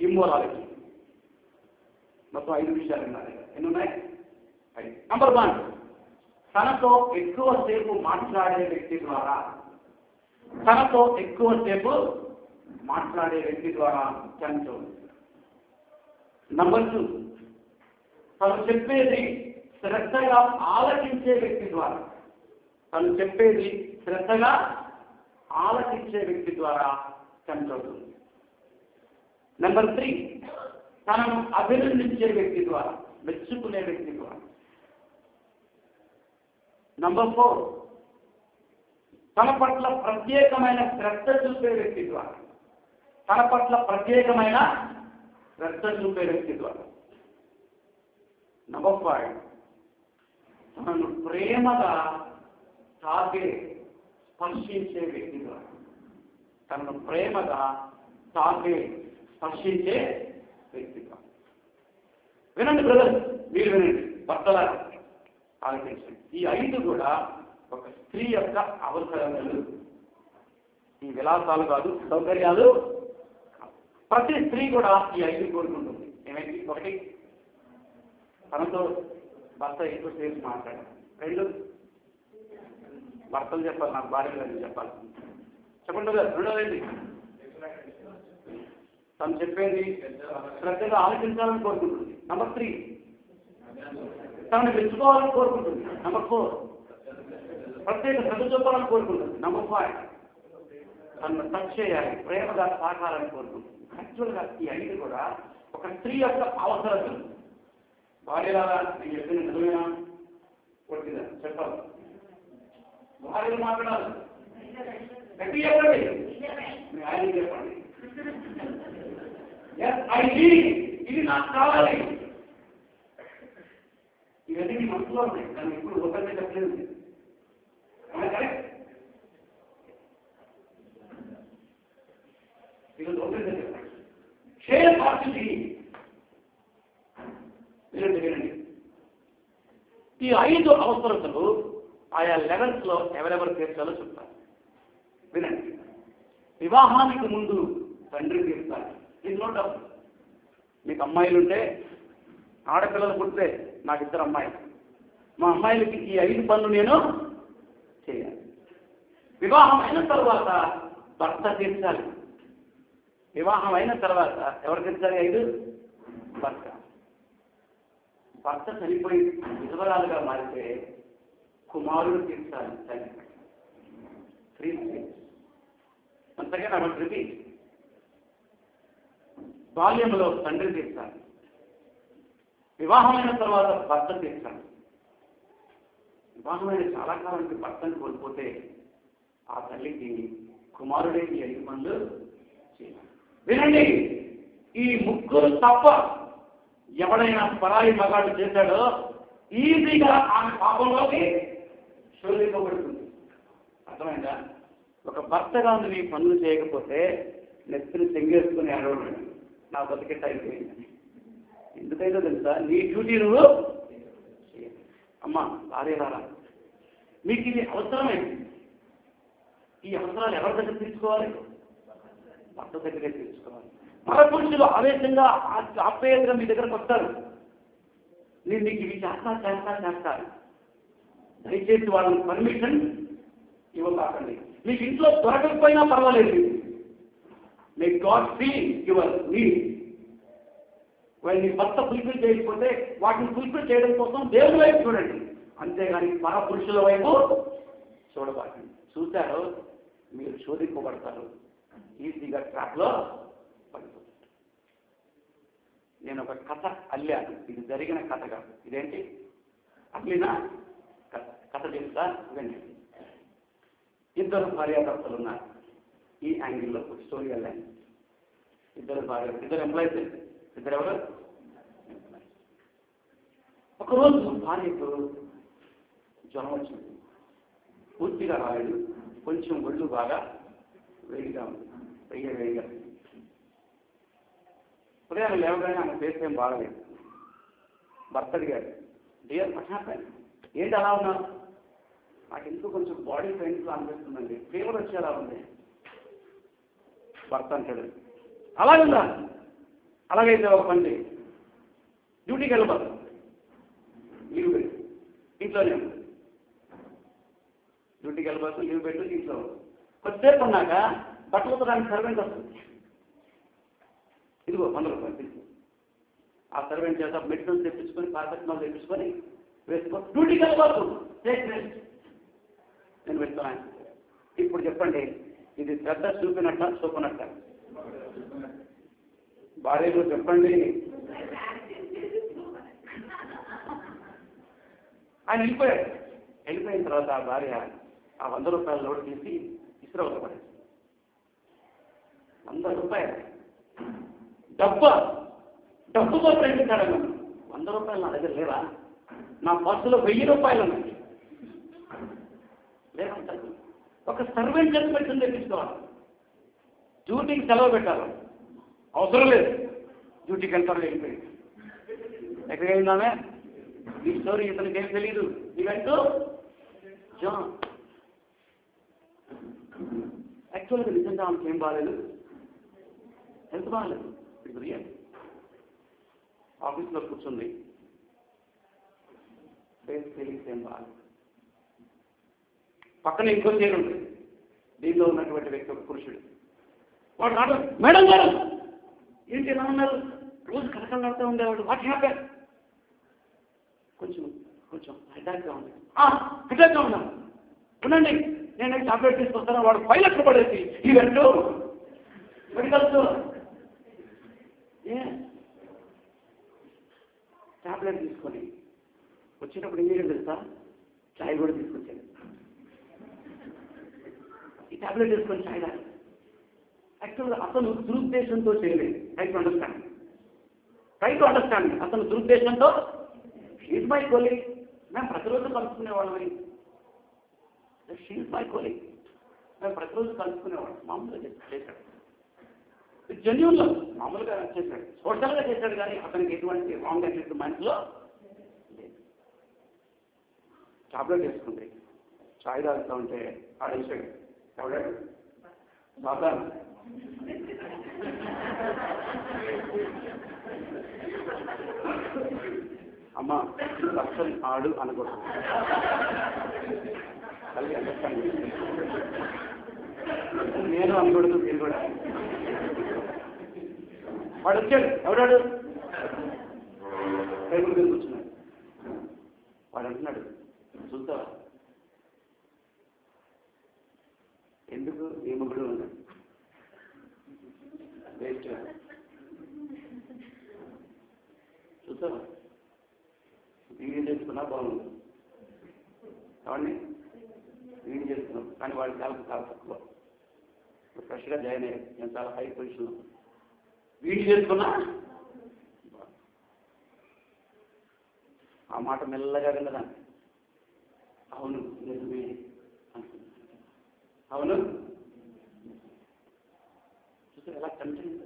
ఇమ్మోరాలిటీ. మొత్తం 5 విషయాలు ఉన్నాయి. ఎన్ని ఉన్నాయి? 5. నంబర్ 1, తనతో ఎక్కువసేపు మాట్లాడే వ్యక్తి ద్వారా, తనతో ఎక్కువసేపు మాట్లాడే వ్యక్తి ద్వారా చంచం. నంబర్ 2, తను చెప్పేది శ్రద్ధగా ఆలకించే వ్యక్తి ద్వారా, తను చెప్పేది శ్రద్ధగా ఆలకించే వ్యక్తి ద్వారా చంచవుతుంది. నెంబర్ 3, తనను అభినందించే వ్యక్తి ద్వారా, మెచ్చుకునే వ్యక్తి ద్వారా. నంబర్ 4, తన పట్ల ప్రత్యేకమైన శ్రద్ధ చూపే వ్యక్తి ద్వారా, తన పట్ల ప్రత్యేకమైన శ్రద్ధ చూపే వ్యక్తి ద్వారా. నంబర్ 5, తనను ప్రేమగా తాకే స్పర్శించే వ్యక్తి ద్వారా, తనను ప్రేమగా తాకే స్పర్శించే వ్యక్తి ద్వారా. వినండి బ్రదర్, మీరు వినండి, భర్తల ఆలోచించండి. ఈ 5 కూడా ఒక స్త్రీ యొక్క అవసరములు. ఈ విలాసాలు కాదు, సౌకర్యాలు. ప్రతి స్త్రీ కూడా ఈ 5 కోరుకుంటుంది. ఏమైంది? 1, తనతో భర్త ఎక్కువ సేపు మాట్లాడాలి. 2, భర్తలు చెప్పాలి, నాకు భార్య గారిని చెప్పాలి. చెప్పండి కదా. 2, తను చెప్పేది శ్రద్ధగా ఆలోచించాలని కోరుకుంటుంది. నంబర్ 3, తనను మెచ్చుకోవాలని కోరుకుంటుంది. నంబర్ 4, ప్రత్యేక శ్రద్ధ చూపాలని కోరుకుంటుంది. నంబర్ 5, తనను టచ్ చేయాలి, ప్రేమగా సాకాలని కోరుకుంటుంది. యాక్చువల్గా ఈ 5 కూడా ఒక స్త్రీ యొక్క అవసరం. భార్యలాగా నేను చెప్పిన నిజమేనా కొట్టిదా చెప్పాలి. భార్యలు మాట్లాడాలి, గట్టి చెప్పండి, మీ ఆయన చెప్పండి. ఇది నాకు కావాలి. ఇవన్నీ మీ మనసులో ఉన్నాయి, కానీ ఇప్పుడు ఒకరిని చెప్పలేదు. ఇది ఒకరిని చెప్పండి. షేర్ పార్టీ వినండి. ఈ 5 అవసరతలు ఆయా లెవెల్స్ లో ఎవరెవరు తీర్చాలో చెప్తారు. వినండి. వివాహానికి ముందు తండ్రి తీర్చాలి. ఇది నోట్. మీకు అమ్మాయిలుంటే, ఆడపిల్లలు పుడితే, నాకు 2 అమ్మాయిలు, మా అమ్మాయిలకి ఈ 5 పనులు నేను చేయాలి. వివాహం అయిన తర్వాత భర్త తీర్చాలి. వివాహం అయిన తర్వాత ఎవరు తీర్చాలి? 5 భర్త. భర్త చనిపోయి విధవరాలుగా మారితే కుమారుడు తీర్చాలి తల్లి. 3 అంతగా నా రిపీట్. బాల్యంలో తండ్రి తీర్చాలి. వివాహమైన తర్వాత భర్త తీర్చాలి. వివాహమైన చాలా కాలానికి భర్తను కోల్పోతే ఆ తల్లికి కుమారుడే ఈ 5 పనులు చేయాలి. వినండి, ఈ 3 తప్ప ఎవడైనా పరాయి మగాడు చేశాడో ఈజీగా ఆమె పాపంలోకి శోధింపబడుతుంది. అర్థమైందా? ఒక భర్తగా నీ పనులు చేయకపోతే నెత్తిని తెంగేసుకుని అడవడం, నా బతికెట్ అయిపోయింది. ఎందుకైతే తెలుసా? నీ డ్యూటీ నువ్వు అమ్మా భార్యలారా, మీకు ఇది అవసరమైంది. ఈ అవసరాలు ఎవరి దగ్గర తీర్చుకోవాలి? భర్త దగ్గరే తీర్చుకోవాలి. మన పురుషులు ఆవేశంగా ఆప్యాయంగా మీ దగ్గరకు వస్తారు. నేను మీకు ఇవి చేస్తారు. దయచేసి వాళ్ళని పర్మిషన్ ఇవ్వకండి. మీకు ఇంట్లో దొరకకపోయినా పర్వాలేదు. Make God see your need. వాళ్ళు మీ భర్త ఫుల్ఫిల్ చేయకపోతే వాటిని ఫుల్ఫిల్ చేయడం కోసం దేవుని వైపు చూడండి, అంతేగాని పర పురుషుల వైపు చూడబాకండి. చూశారో మీరు శోధింపబడతారు, ఈజీగా ట్రాప్లో పడిపోతారు. నేను ఒక కథ అల్లాను. ఇది జరిగిన కథ కాదు. ఇదేంటి అల్లిన కథ చెప్తా వినండి. 2 భార్యాభర్తలు ఉన్నారు. ఈ యాంగిల్లో ఒక స్టోరీ వెళ్ళాను. 2 ఎంప్లాయీస్. 2 ఎవరు? ఒకరోజు భార్యకు జ్వరం వచ్చింది. పూర్తిగా రాలేదు, కొంచెం ఒళ్ళు బాగా వేడిగా ఉంది, వేడిగా. ఉదయం లేవగానే ఆమె ఫేస్ ఏం బాగలేదు. భర్త అడిగాడు, డియర్ వాట్ హ్యాపెన్, ఏంటి అలా ఉన్నాను? నాకు ఎందుకు కొంచెం బాడీ పెయిన్స్లో అనిపిస్తుందండి, ఫీవర్ వచ్చేలా ఉంది. భర్త అంటాడు, అలాగుందా, అలాగైతే ఒక పని చేయి, డ్యూటీకి వెళ్ళిపోదు, లీవ్ పెట్టు, ఇంట్లోనే ఉంది. డ్యూటీకి వెళ్ళిపోతూ లీవ్ పెట్టు, ఇంట్లో కొద్దిసేపు ఉన్నాక బట్టలు ఉతకడానికి సర్వెంట్ వస్తుంది. ఇదిగో 100 రూపాయలు తీసుకో. ఆ సర్వెంట్ చేత మెడిసిన్స్ తెప్పించుకొని పారాసెటమాల్ తెప్పించుకొని వేసుకో, డ్యూటీకి వెళ్ళిపోతు, నేను వెళ్తున్నాను. ఇప్పుడు చెప్పండి, ఇది శ్రద్ధ చూపినట్ట చూపనట్ట? భార్యలు చెప్పండి. ఆయన వెళ్ళిపోయిన తర్వాత ఆ భార్య ఆ 100 రూపాయల నోటు తీసి ఇసురవత పడేది. 100 రూపాయలు డబ్బుతో ప్రేమించాడు. 100 రూపాయలు నా దగ్గర లేవా? నా పర్సులో 1000 రూపాయలు ఉన్నాయి. లేదంటారు. ఒక సర్వెంట్ చేసి పెట్టింది తెప్పించుకోవాలి. డ్యూటీకి సెలవు పెట్టాలి, అవసరం లేదు, డ్యూటీకి వెళ్తారు. వెళ్ళిపోయింది. ఎక్కడికి వెళ్ళిందామే? ఈ స్టోరీ ఇతనికి ఏం తెలియదు. ఇవంటూ జాన్ యాక్చువల్గా నిజంగా ఆమెకి ఏం బాగాలేదు, హెల్త్ బాగాలేదు. ఇప్పుడు ఆఫీస్లో కూర్చుంది, ఫీలింగ్స్ ఏం బాగాలేదు. పక్కన ఇంకో చైర్ ఉంది, దీనిలో ఉన్నటువంటి వ్యక్తి ఒక పురుషుడు. వాడు రాడు, మేడం గారు ఏంటి ఎలా ఉన్నారు? రోజు కలకలాడుతూ ఉండేవాడు. What happen? కొంచెం హెడ్డాక్గా ఉంది. హెడ్డాక్గా ఉన్నాను, ఉండండి నేను టాబ్లెట్ తీసుకొస్తాను. వాడు 5 లక్షలు పడేసి ఈవెంట్ మెడికల్స్ టాబ్లెట్ తీసుకొని వచ్చేటప్పుడు ఏం చేయాలి తెలుసా? చాయ్ కూడా తీసుకొచ్చాను. ఈ టాబ్లెట్ తీసుకొని చాయ్ తాగాలి. యాక్చువల్గా అతను దురుద్దేశంతో చేయలేదు. Try to understand. అతను దురుద్దేశంతో, షీఈ్ మై కోలీగ్, మేము ప్రతిరోజు కలుసుకునేవాళ్ళని, షీఈ్ మై కోలీగ్, మేము ప్రతిరోజు కలుసుకునేవాళ్ళం, మామూలుగా చేశాడు. జెన్యూన్లో మామూలుగా చేశాడు, సోషల్గా చేశాడు, కానీ అతనికి ఎటువంటి రాంగ్ అటెంట్ మైండ్లో లేదు. టాబ్లెట్ వేసుకుంటే చాయ్ తాగుతూ ఉంటే ఆడేసాడు. ఎవడాడు? బాగా అమ్మ అసలు ఆడు అనకూడదు, కలిగి అండర్స్టాండ్. నేను అనకూడదు, మీరు కూడా. వాడు వచ్చాడు. ఎవడాడు? టేబుల్ మీద కూర్చున్నాడు. వాడు అంటున్నాడు, చూస్తావా ఎందుకు ఈ ముగ్గురు ఉన్నాడు, వేస్ట్, చూస్తావా వీడియో చేసుకున్నా బాగుంది, కావండి వీడియో చేసుకున్నాం, కానీ వాడి చాలా తక్కువ. ఫ్రెష్గా జాయిన్ అయ్యాడు, నేను చాలా హై పొజిషన్లో. వీడియో చేసుకున్నా ఆ మాట మెల్లగా విన్నదాన్ని. అవును నిజమే అనుకున్నా. అవును చూస్తే ఎలా tempted.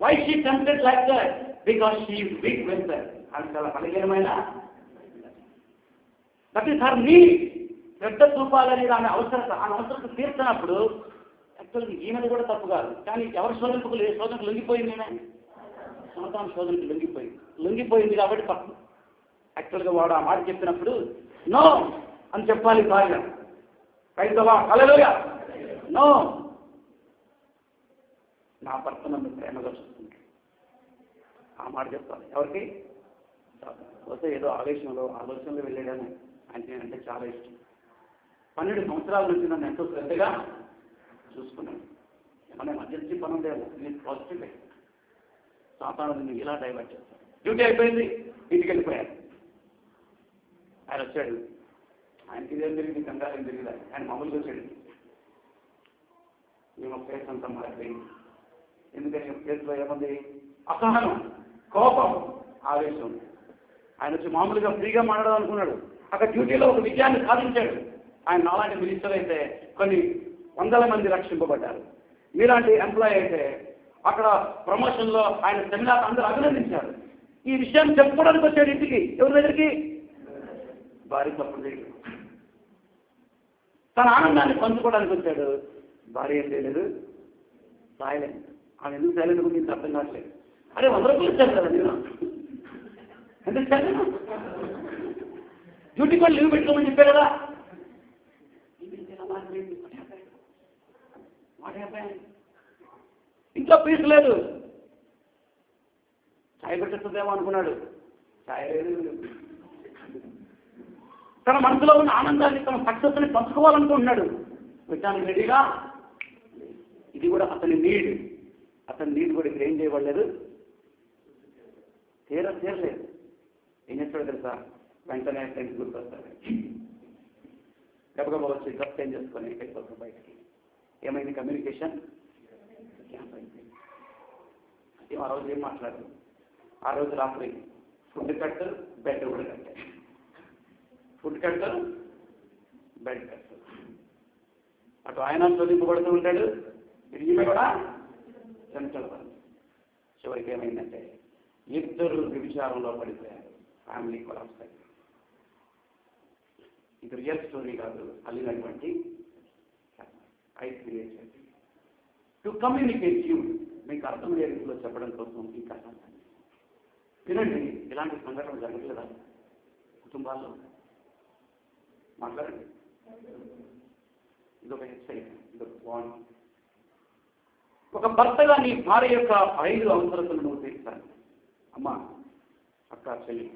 Why she tempted like that? Because she is weak with that. అది చాలా బలహీనమైన, దట్ ఈస్ హర్ నీడ్. శ్రద్ధ చూపాలని ఆమె అవసరత, ఆమె అవసరత తీర్చినప్పుడు యాక్చువల్గా ఈమెది కూడా తప్పు కాదు, కానీ ఎవరి శోధనకు లొంగిపోయింది? సొంతం శోధనకు లొంగిపోయింది కాబట్టి తప్పు. యాక్చువల్గా వాడు ఆ మాట చెప్పినప్పుడు నో అని చెప్పాలి భార్య. క్రైస్తవా హల్లెలూయా, నో, నా భర్త నన్ను ప్రేమగా చూస్తుంది, ఆ మాట చెప్పాలి. ఎవరికి? పోతే ఏదో ఆలోచనలో వెళ్ళాడని ఆయనకి నేనంటే చాలా ఇష్టం. 12 సంవత్సరాల నుంచి నన్ను ఎంతో శ్రద్ధగా చూసుకున్నాను. ఏమన్నా ఎమర్జెన్సీ పని ఉండేమో, నేను పాజిటివ్. సాతాను ఇలా డైవర్ట్ చేస్తాను. డ్యూటీ అయిపోయింది, ఇంటికి వెళ్ళిపోయాను. ఆయన వచ్చాడు. ఆయనకి ఇదేం జరిగింది, కంగారు ఏం జరిగింది, ఆయన మామూలుగా వచ్చాడు. మేము ఫేస్ అంతా మారిపోయింది. ఎందుకని ఫేస్లో ఏముంది? అసహనం, కోపం, ఆవేశం. ఆయన వచ్చి మామూలుగా ఫ్రీగా మాట్లాడదాం అనుకున్నాడు. అక్కడ డ్యూటీలో ఒక విజయాన్ని సాధించాడు. ఆయన నాలాంటి మినిస్టర్ అయితే కొన్ని 100 మంది రక్షింపబడ్డారు. మీలాంటి ఎంప్లాయీ అయితే అక్కడ ప్రమోషన్లో ఆయన సెమినార్ అందరూ అభినందించారు. ఈ విషయాన్ని చెప్పుకోవడానికి వచ్చాడు ఇంటికి. ఎవరి దగ్గరికి? భార్య తప్పుడు దగ్గర. తన ఆనందాన్ని పంచుకోవడానికి వచ్చాడు. భార్య ఏం చేయలేదు, సైలెంట్. ఆమె ఎందుకు సైలెంట్ గురించి అర్థం కావట్లేదు. అరే 100 రూపాయలు ఇచ్చాను కదా నేను, ఎందుకు ఇచ్చాను? డ్యూటీ కూడా లీవ్ పెట్టుకోమని చెప్పారు కదా. ఇంట్లో పీస్ లేదు. ఛాయ్ పెట్టేస్తుందేమో అనుకున్నాడు, ఛాయ్ లేదు. తన మనసులో ఉన్న ఆనందాన్ని, తన సక్సెస్ని పంచుకోవాలనుకుంటున్నాడు. పెట్టడానికి రెడీగా. ఇది కూడా అతని నీడ్. అతని నీడ్ కూడా ఇక్కడ ఏం చేయబడలేదు, తీరలేదు. ఏం చేస్తాడు తెలుసా? వెంటనే ఫ్రెండ్స్ గుర్తొస్తాడు. గబగబా వచ్చి డ్రెస్ చేంజ్ చేసుకొని వెళ్ళిపోతాడు బయటికి. ఏమైంది? కమ్యూనికేషన్ క్యాంప్ అయింది. ఆ రోజు ఏం మాట్లాడదు. ఆ రోజు రాత్రి ఫుడ్ కట్టు, బెడ్ కూడా కట్టాడు. ఫుడ్ కట్టు, బెడ్ కట్టు. అటు ఆయన చదింపబడుతూ ఉంటాడు, తిరిగి కూడా చంచలపడి. చివరికి ఏమైందంటే ఇద్దరు వ్యభిచారంలో పడిపోయారు. ఫ్యామిలీ కొలాప్స్ అయ్యింది. ఇది రియల్ స్టోరీ కాదు, అల్లినటువంటి I created to communicate you. మీకు అర్థమయ్యే రీతిలో చెప్పడం కోసం ఈ కథ. వినండి, ఇలాంటి సంఘటనలు జరగలేదా కుటుంబాల్లో? మాట్లాడండి. ఇదొక హెచ్చరిక, ఇదొక వార్నింగ్. ఒక భర్తగా నీ భార్య యొక్క 5 అవసరతలు నువ్వు తీర్చాలి. అమ్మ, అక్క, చెల్లి,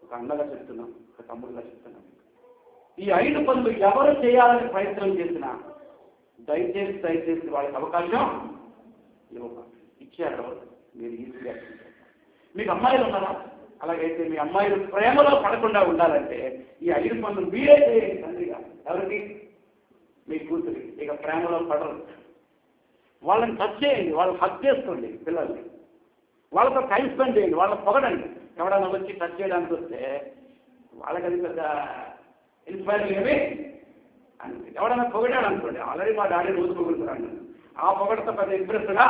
ఒక అన్నగా చెప్తున్నాం, ఒక తమ్ముడుగా చెప్తున్నాం. ఈ 5 పనులు ఎవరు చేయాలని ప్రయత్నం చేసినా దయచేసి వాళ్ళకి అవకాశం ఇచ్చారు. మీరు ఈజీగా మీకు అమ్మాయిలు ఉన్నారా? అలాగైతే మీ అమ్మాయిలు ప్రేమలో పడకుండా ఉండాలంటే ఈ 5 పనులు మీరే చేయండి. తండ్రిగా ఎవరికి? మీ కూతురి. ఇక ప్రేమలో పడరు. వాళ్ళని టచ్ చేయండి, వాళ్ళని హక్ చేసుకోండి. పిల్లల్ని వాళ్ళతో టైం స్పెండ్ చేయండి, వాళ్ళని పొగడండి. ఎవడన్నా వచ్చి టచ్ చేయడానికి వస్తే వాళ్ళకి అది పెద్ద ఇన్స్పైర్ ఏమి అని ఎవడన్నా పొగిడాడు అనుకోండి, ఆల్రెడీ మా డాడీ రోజు పొగుడుతున్నాను, ఆ పొగడతో పెద్ద ఇంప్రెస్గా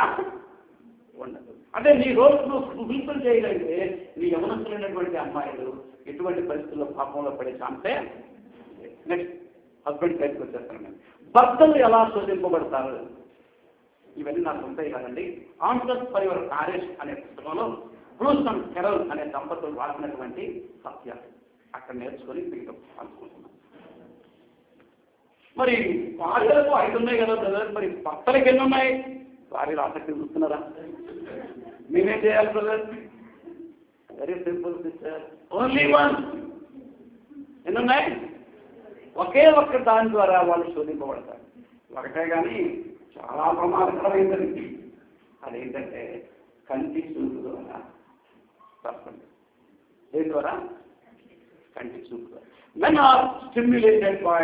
ఉండదు. అదే నీ రోజు నువ్వు ఫుల్ఫిల్ చేయగలిగితే నీ యవనస్తులైనటువంటి అమ్మాయిలు ఎటువంటి పరిస్థితుల్లో పాపంలో పడే ఛాన్సే. నెక్స్ట్ హస్బెండ్ సైడ్కి వచ్చేస్తాను నేను. భర్తలు ఎలా శోధింపబడతారు? ఇవన్నీ నాకు ఉంటాయి కదండి. ఆన్సర్స్ ఫర్ యువర్ మ్యారేజ్ అనే పుస్తకంలో బ్రూస్ అండ్ కెరల్ అనే దంపతులు రాసినటువంటి సత్యాలు అక్కడ నేర్చుకొని మీకు పంచుకుంటున్నాను. మరి భార్యలకు 5 ఉన్నాయి కదా బ్రదర్, మరి భర్తలకు ఎన్ని ఉన్నాయి? భార్యలు ఆసక్తి చూస్తున్నారా? మేమేం చేయాలి brother? Very simple sister, only 1. ఎన్ని ఉన్నాయి? ఒకే ఒక్క దాని ద్వారా వాళ్ళు శోధింపబడతారు. ఒకటే కానీ చాలా ప్రమాదకరమైందని. అదేంటంటే కంటి చూపు ద్వారా. తప్పండి. దేని ద్వారా? కంటి చూపు ద్వారా. Men are stimulated by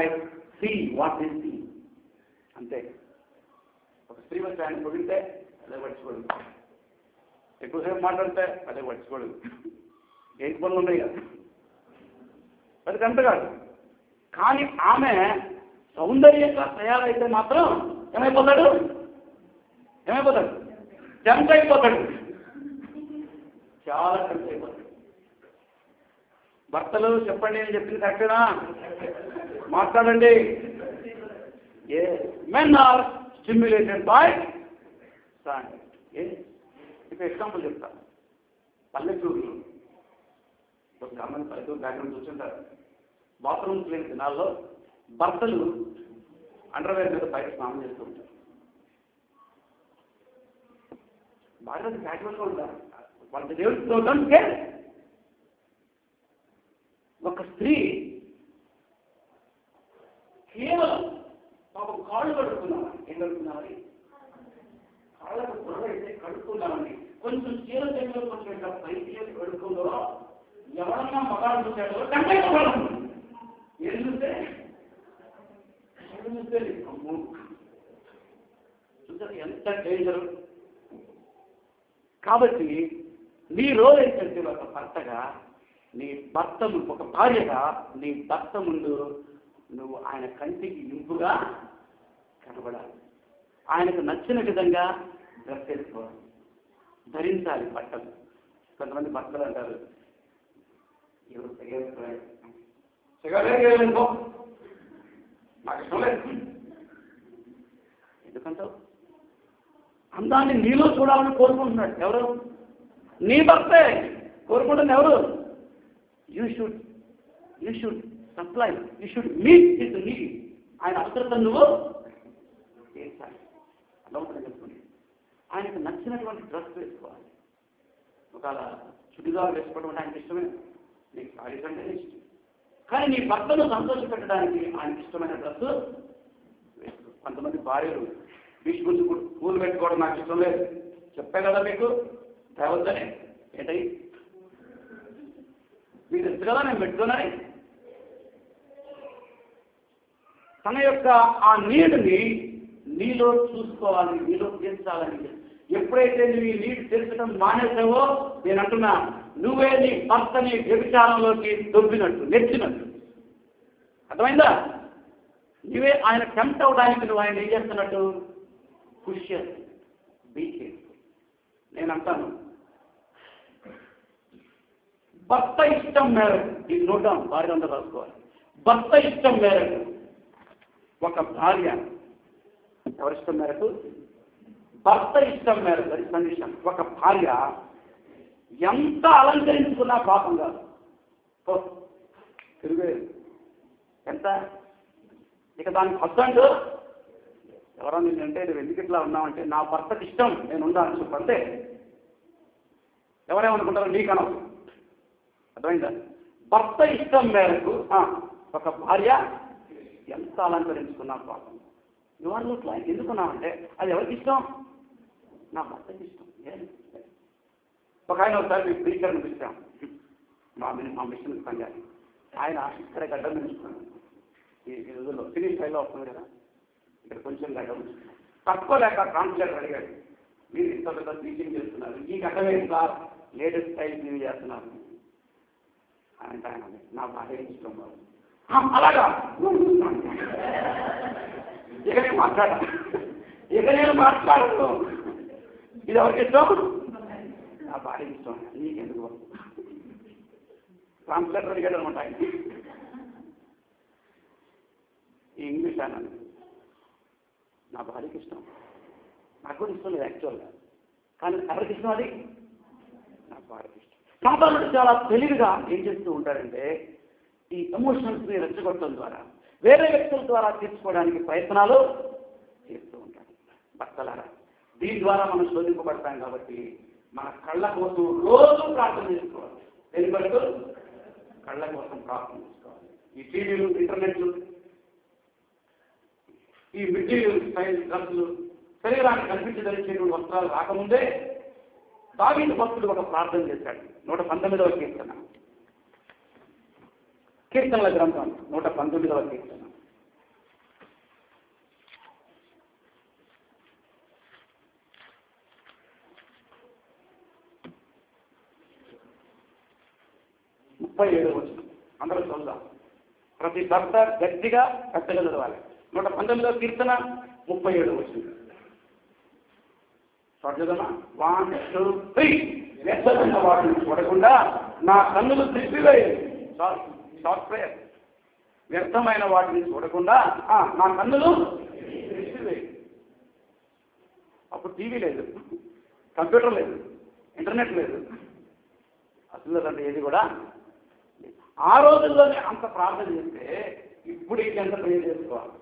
see what they see. అంతే. ఒక స్త్రీ వచ్చి ఆయన పొగిడితే అదే పట్టించుకోడు, ఎక్కువసేపు మాట్లాడితే అదే పట్టించుకోడు. 8 పనులు ఉన్నాయి కదా, అది కంట కాదు. కానీ ఆమె సౌందర్యంగా తయారైతే మాత్రం ఏమైపోతాడు? టెంప్ట్ అయిపోతాడు. చాలా టెంప్ట్ అయిపోతాడు. భర్తలు చెప్పండి, నేను చెప్పింది కరెక్టేనా? మాట్లాడండి. Men are stimulated by sound. ఇప్పుడు ఎగ్జాంపుల్ చెప్తాను. పల్లెటూరులో ఒక కామన్ పల్లెటూరు బ్యాక్గ్రౌండ్ చూస్తుంటారు. బాత్రూమ్స్ లేని దినాల్లో భర్తలు అండర్వేర్ మీద బయట స్నానం చేస్తూ ఉంటారు. బాగా బ్యాక్గ్రౌండ్లో ఉంటారు. వాళ్ళ దేవుడితో ఒక స్త్రీ కేవలం పాపం కాళ్ళు కడుక్కున్నామని, ఏం కడుక్కున్నామని, కాళ్ళకు పొరవైతే కడుక్కున్నామని కొంచెం చీర చెంగులో కొంచెం ఇట్లా పైకి కడుక్కుందో ఎవరన్నా మగాడు చూశాడో ఏం చూస్తే చూసారు ఎంత డేంజరు. కాబట్టి నీ రోల్ ఏంటంటే ఒక భర్తగా, నీ భర్త ఒక భార్యగా నీ భర్త ముందు నువ్వు ఆయన కంటికి ఇంపుగా కనబడాలి. ఆయనకు నచ్చిన విధంగా డ్రెస్ వేసుకోవాలి, ధరించాలి బట్టలు. కొంతమంది భర్తలు అంటారు, ఎవరు సిగరెట్ నాకు ఇష్టం లేదు. ఎందుకంటావు? అందాన్ని నీలో చూడాలని కోరుకుంటున్నాడు. ఎవరు? నీ భర్తే కోరుకుంటుంది. ఎవరు? You should supply, you should meet his need. ఆయన అవసరం నువ్వు చేయాలి. అలా ఉంటుంది చెప్పుకుని ఆయనకు నచ్చినటువంటి డ్రెస్ వేసుకోవాలి. ఒకవేళ చుడిదారు వేసుకోవడం అంటే ఆయనకి ఇష్టమే, నీకు సారీస్ అంటే ఇష్టం. కానీ నీ భర్తను సంతోషపెట్టడానికి ఆయనకి ఇష్టమైన డ్రెస్ వేసుకో. కొంతమంది భార్యలు బీచ్ గురించి పూలు పెట్టుకోవడం నాకు ఇష్టం లేదు, చెప్పే కదా మీకు తేవద్దని. ఏంటయి మీకు తెలుసు కదా నేను పెట్టుకున్నాను. తన యొక్క ఆ నీడుని నీలో చూసుకోవాలి, నీలో తీర్చాలని. ఎప్పుడైతే నువ్వు ఈ నీడు తీర్చడం మానేసావో నేను అంటున్నా, నువ్వే నీ భర్తని వ్యభిచారంలోకి దొబ్బినట్టు, నెచ్చినట్టు. అర్థమైందా? నువ్వే ఆయన టెంప్ట్ అవడానికి నువ్వు ఆయన ఏం చేస్తున్నట్టు పుష్ చేస్తుంది. Be careful. నేను అంటాను, భర్త ఇష్టం మేరకు, ఈ నోట్ డౌన్ భార్య అంతా రాసుకోవాలి. భర్త ఇష్టం మేరకు ఒక భార్య, ఎవరిష్టం మేరకు? భర్త ఇష్టం మేరకు, అది కండిషన్. ఒక భార్య ఎంత అలంకరించుకున్నా పాపం కాదు. తిరుగు ఎంత ఇక దానికి హస్బెండ్ ఎవరో నిన్నంటే నువ్వు ఎందుకు ఇట్లా ఉన్నావంటే నా భర్తకి ఇష్టం నేను ఉండాలని చెప్పంటే ఎవరేమనుకుంటారో నీకు అనవసరం. అర్థమైందా? భర్త ఇష్టం మేరకు ఒక భార్య ఎంత అలంకరించుకున్నా పాపం. నువ్వు ఇట్లా ఎందుకున్నావంటే అది ఎవరికి ఇష్టం? నా భర్తకి ఇష్టం. ఒక ఆయన ఒకసారి మీకు స్పీకర్ని పిలిచాం, మా మిషన్ పనిచేయాలి. ఆయన ఇక్కడ గడ్డ పెంచుకున్నాను. ఈ రోజుల్లో ఫినిష్ స్టైల్లో వస్తుంది కదా, ఇక్కడ కొంచెం గడ్డ పెంచుకున్నాను. తక్కువలేక ట్రాన్స్లేటర్ అడిగాడు, మీరు ఇంత పెద్ద టీచింగ్ చేస్తున్నారు, ఈ గడ్డమే సార్ లేటెస్ట్ స్టైల్ మీరు చేస్తున్నారు అంటే ఆయన నా భార్య ఇష్టం. అలాగా ఇక నేను మాట్లాడను. ఇది ఎవరికి ఇష్టం? నా భార్యకి ఇష్టం. నీకెందుకు? ట్రాన్స్లేటర్ అడిగాడు అనమాట ఆయన. ఈ ఇంగ్లీష్ ఆయన నా భార్యకి ఇష్టం, నాకు కూడా ఇష్టం లేదు యాక్చువల్గా, కానీ ఎవరికి ఇష్టం? అది నా భార్యకి ఇష్టం. సాధారణ చాలా తెలివిగా ఏం చేస్తూ ఉంటారంటే ఈ ఎమోషన్స్ని రెచ్చగొట్టడం ద్వారా వేరే వ్యక్తుల ద్వారా తీర్చుకోవడానికి ప్రయత్నాలు చేస్తూ ఉంటారు. భర్తలారా, దీని ద్వారా మనం శోధింపబడతాం కాబట్టి మన కళ్ళ కోసం రోజు ప్రార్థన చేసుకోవాలి. దేని వరకు? కళ్ళ కోసం ప్రార్థన చేసుకోవాలి. ఈ టీవీలు, ఇంటర్నెట్లు, ఈ మెటీరియల్ స్టైల్ డ్రెస్సులు, శరీరానికి కనిపించదలిచేటువంటి వస్త్రాలు రాకముందే దావీదు భక్తుడు ఒక ప్రార్థన చేశాడు. 119వ కీర్తన, కీర్తనల గ్రంథం 119వ కీర్తన. అందరూ చూద్దాం. ప్రతి భర్త గట్టిగా కట్టగా చదవాలి. 119వ కీర్తన 37వ వచనం. చూడదమ్మా, 1 2 3. వ్యర్థమైన వాటిని చూడకుండా నా కన్నులు త్రిప్పివేయి. సాఫ్ట్వేర్ వ్యర్థమైన వాటిని చూడకుండా నా కన్నులు త్రిప్పివేయి. అప్పుడు టీవీ లేదు, కంప్యూటర్ లేదు, ఇంటర్నెట్ లేదు, అసలు అంటే ఏది కూడా. ఆ రోజుల్లోనే అంత ప్రార్థన చేస్తే ఇప్పుడు ఇంకెంత ప్రేర్ చేసుకోవాలి.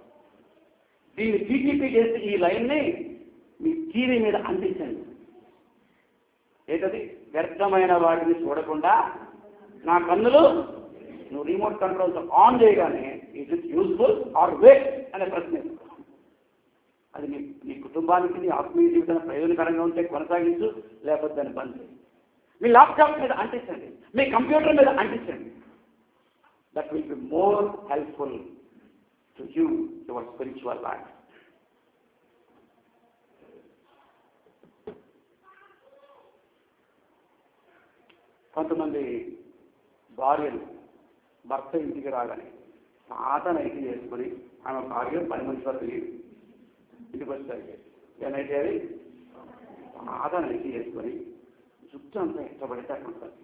దీన్ని టీటీపీ చేసి ఈ లైన్ని మీ టీవీ మీద అంటించండి. ఏంటది? వ్యర్థమైన వాటిని చూడకుండా నా కన్నులు, నువ్వు రిమోట్ కంట్రోల్తో ఆన్ చేయగానే it is useful or waste అనే ప్రశ్న. అది నీ కుటుంబానికి, నీ ఆత్మీయ జీవితానికి ప్రయోజనకరంగా ఉంటే కొనసాగించు, లేకపోతే దాన్ని బంద్ చేయి. మీ ల్యాప్టాప్ మీద అంటించండి, మీ కంప్యూటర్ మీద అంటించండి. That will be more helpful to you, your spiritual life. కొంతమంది భార్యలు భర్త ఇంటికి రాగానే పాత నైటీ చేసుకొని, ఆమె భార్య 10 మంది వరకు ఇంటికి వచ్చారు. ఏనైతే అది పాత నైటీ చేసుకొని జుట్టు అంతా ఇష్టపడితే అట్లుంటుంది.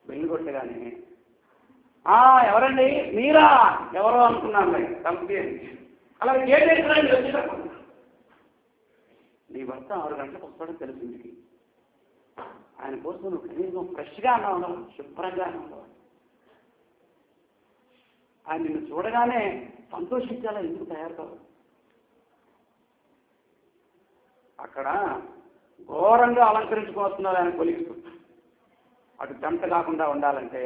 వెళ్ళి కొట్టగానే ఎవరండి మీరా ఎవరో అనుకున్నాను కంపెనీ అలా ఏంటంటే వచ్చేటప్పుడు నీ భర్త 6 గంటలకు వస్తాడని తెలుసు ఇంటికి. ఆయన కోసం నువ్వు కనీసం ఫ్రెష్గా అన్నావు, శుభ్రంగా అన్నావు. ఆయన నిన్ను చూడగానే సంతోషించాలా ఎందుకు తయారు కావాలి? అక్కడ ఘోరంగా అలంకరించుకోవస్తున్నారు ఆయన కొలిక్స్. అటు గంట కాకుండా ఉండాలంటే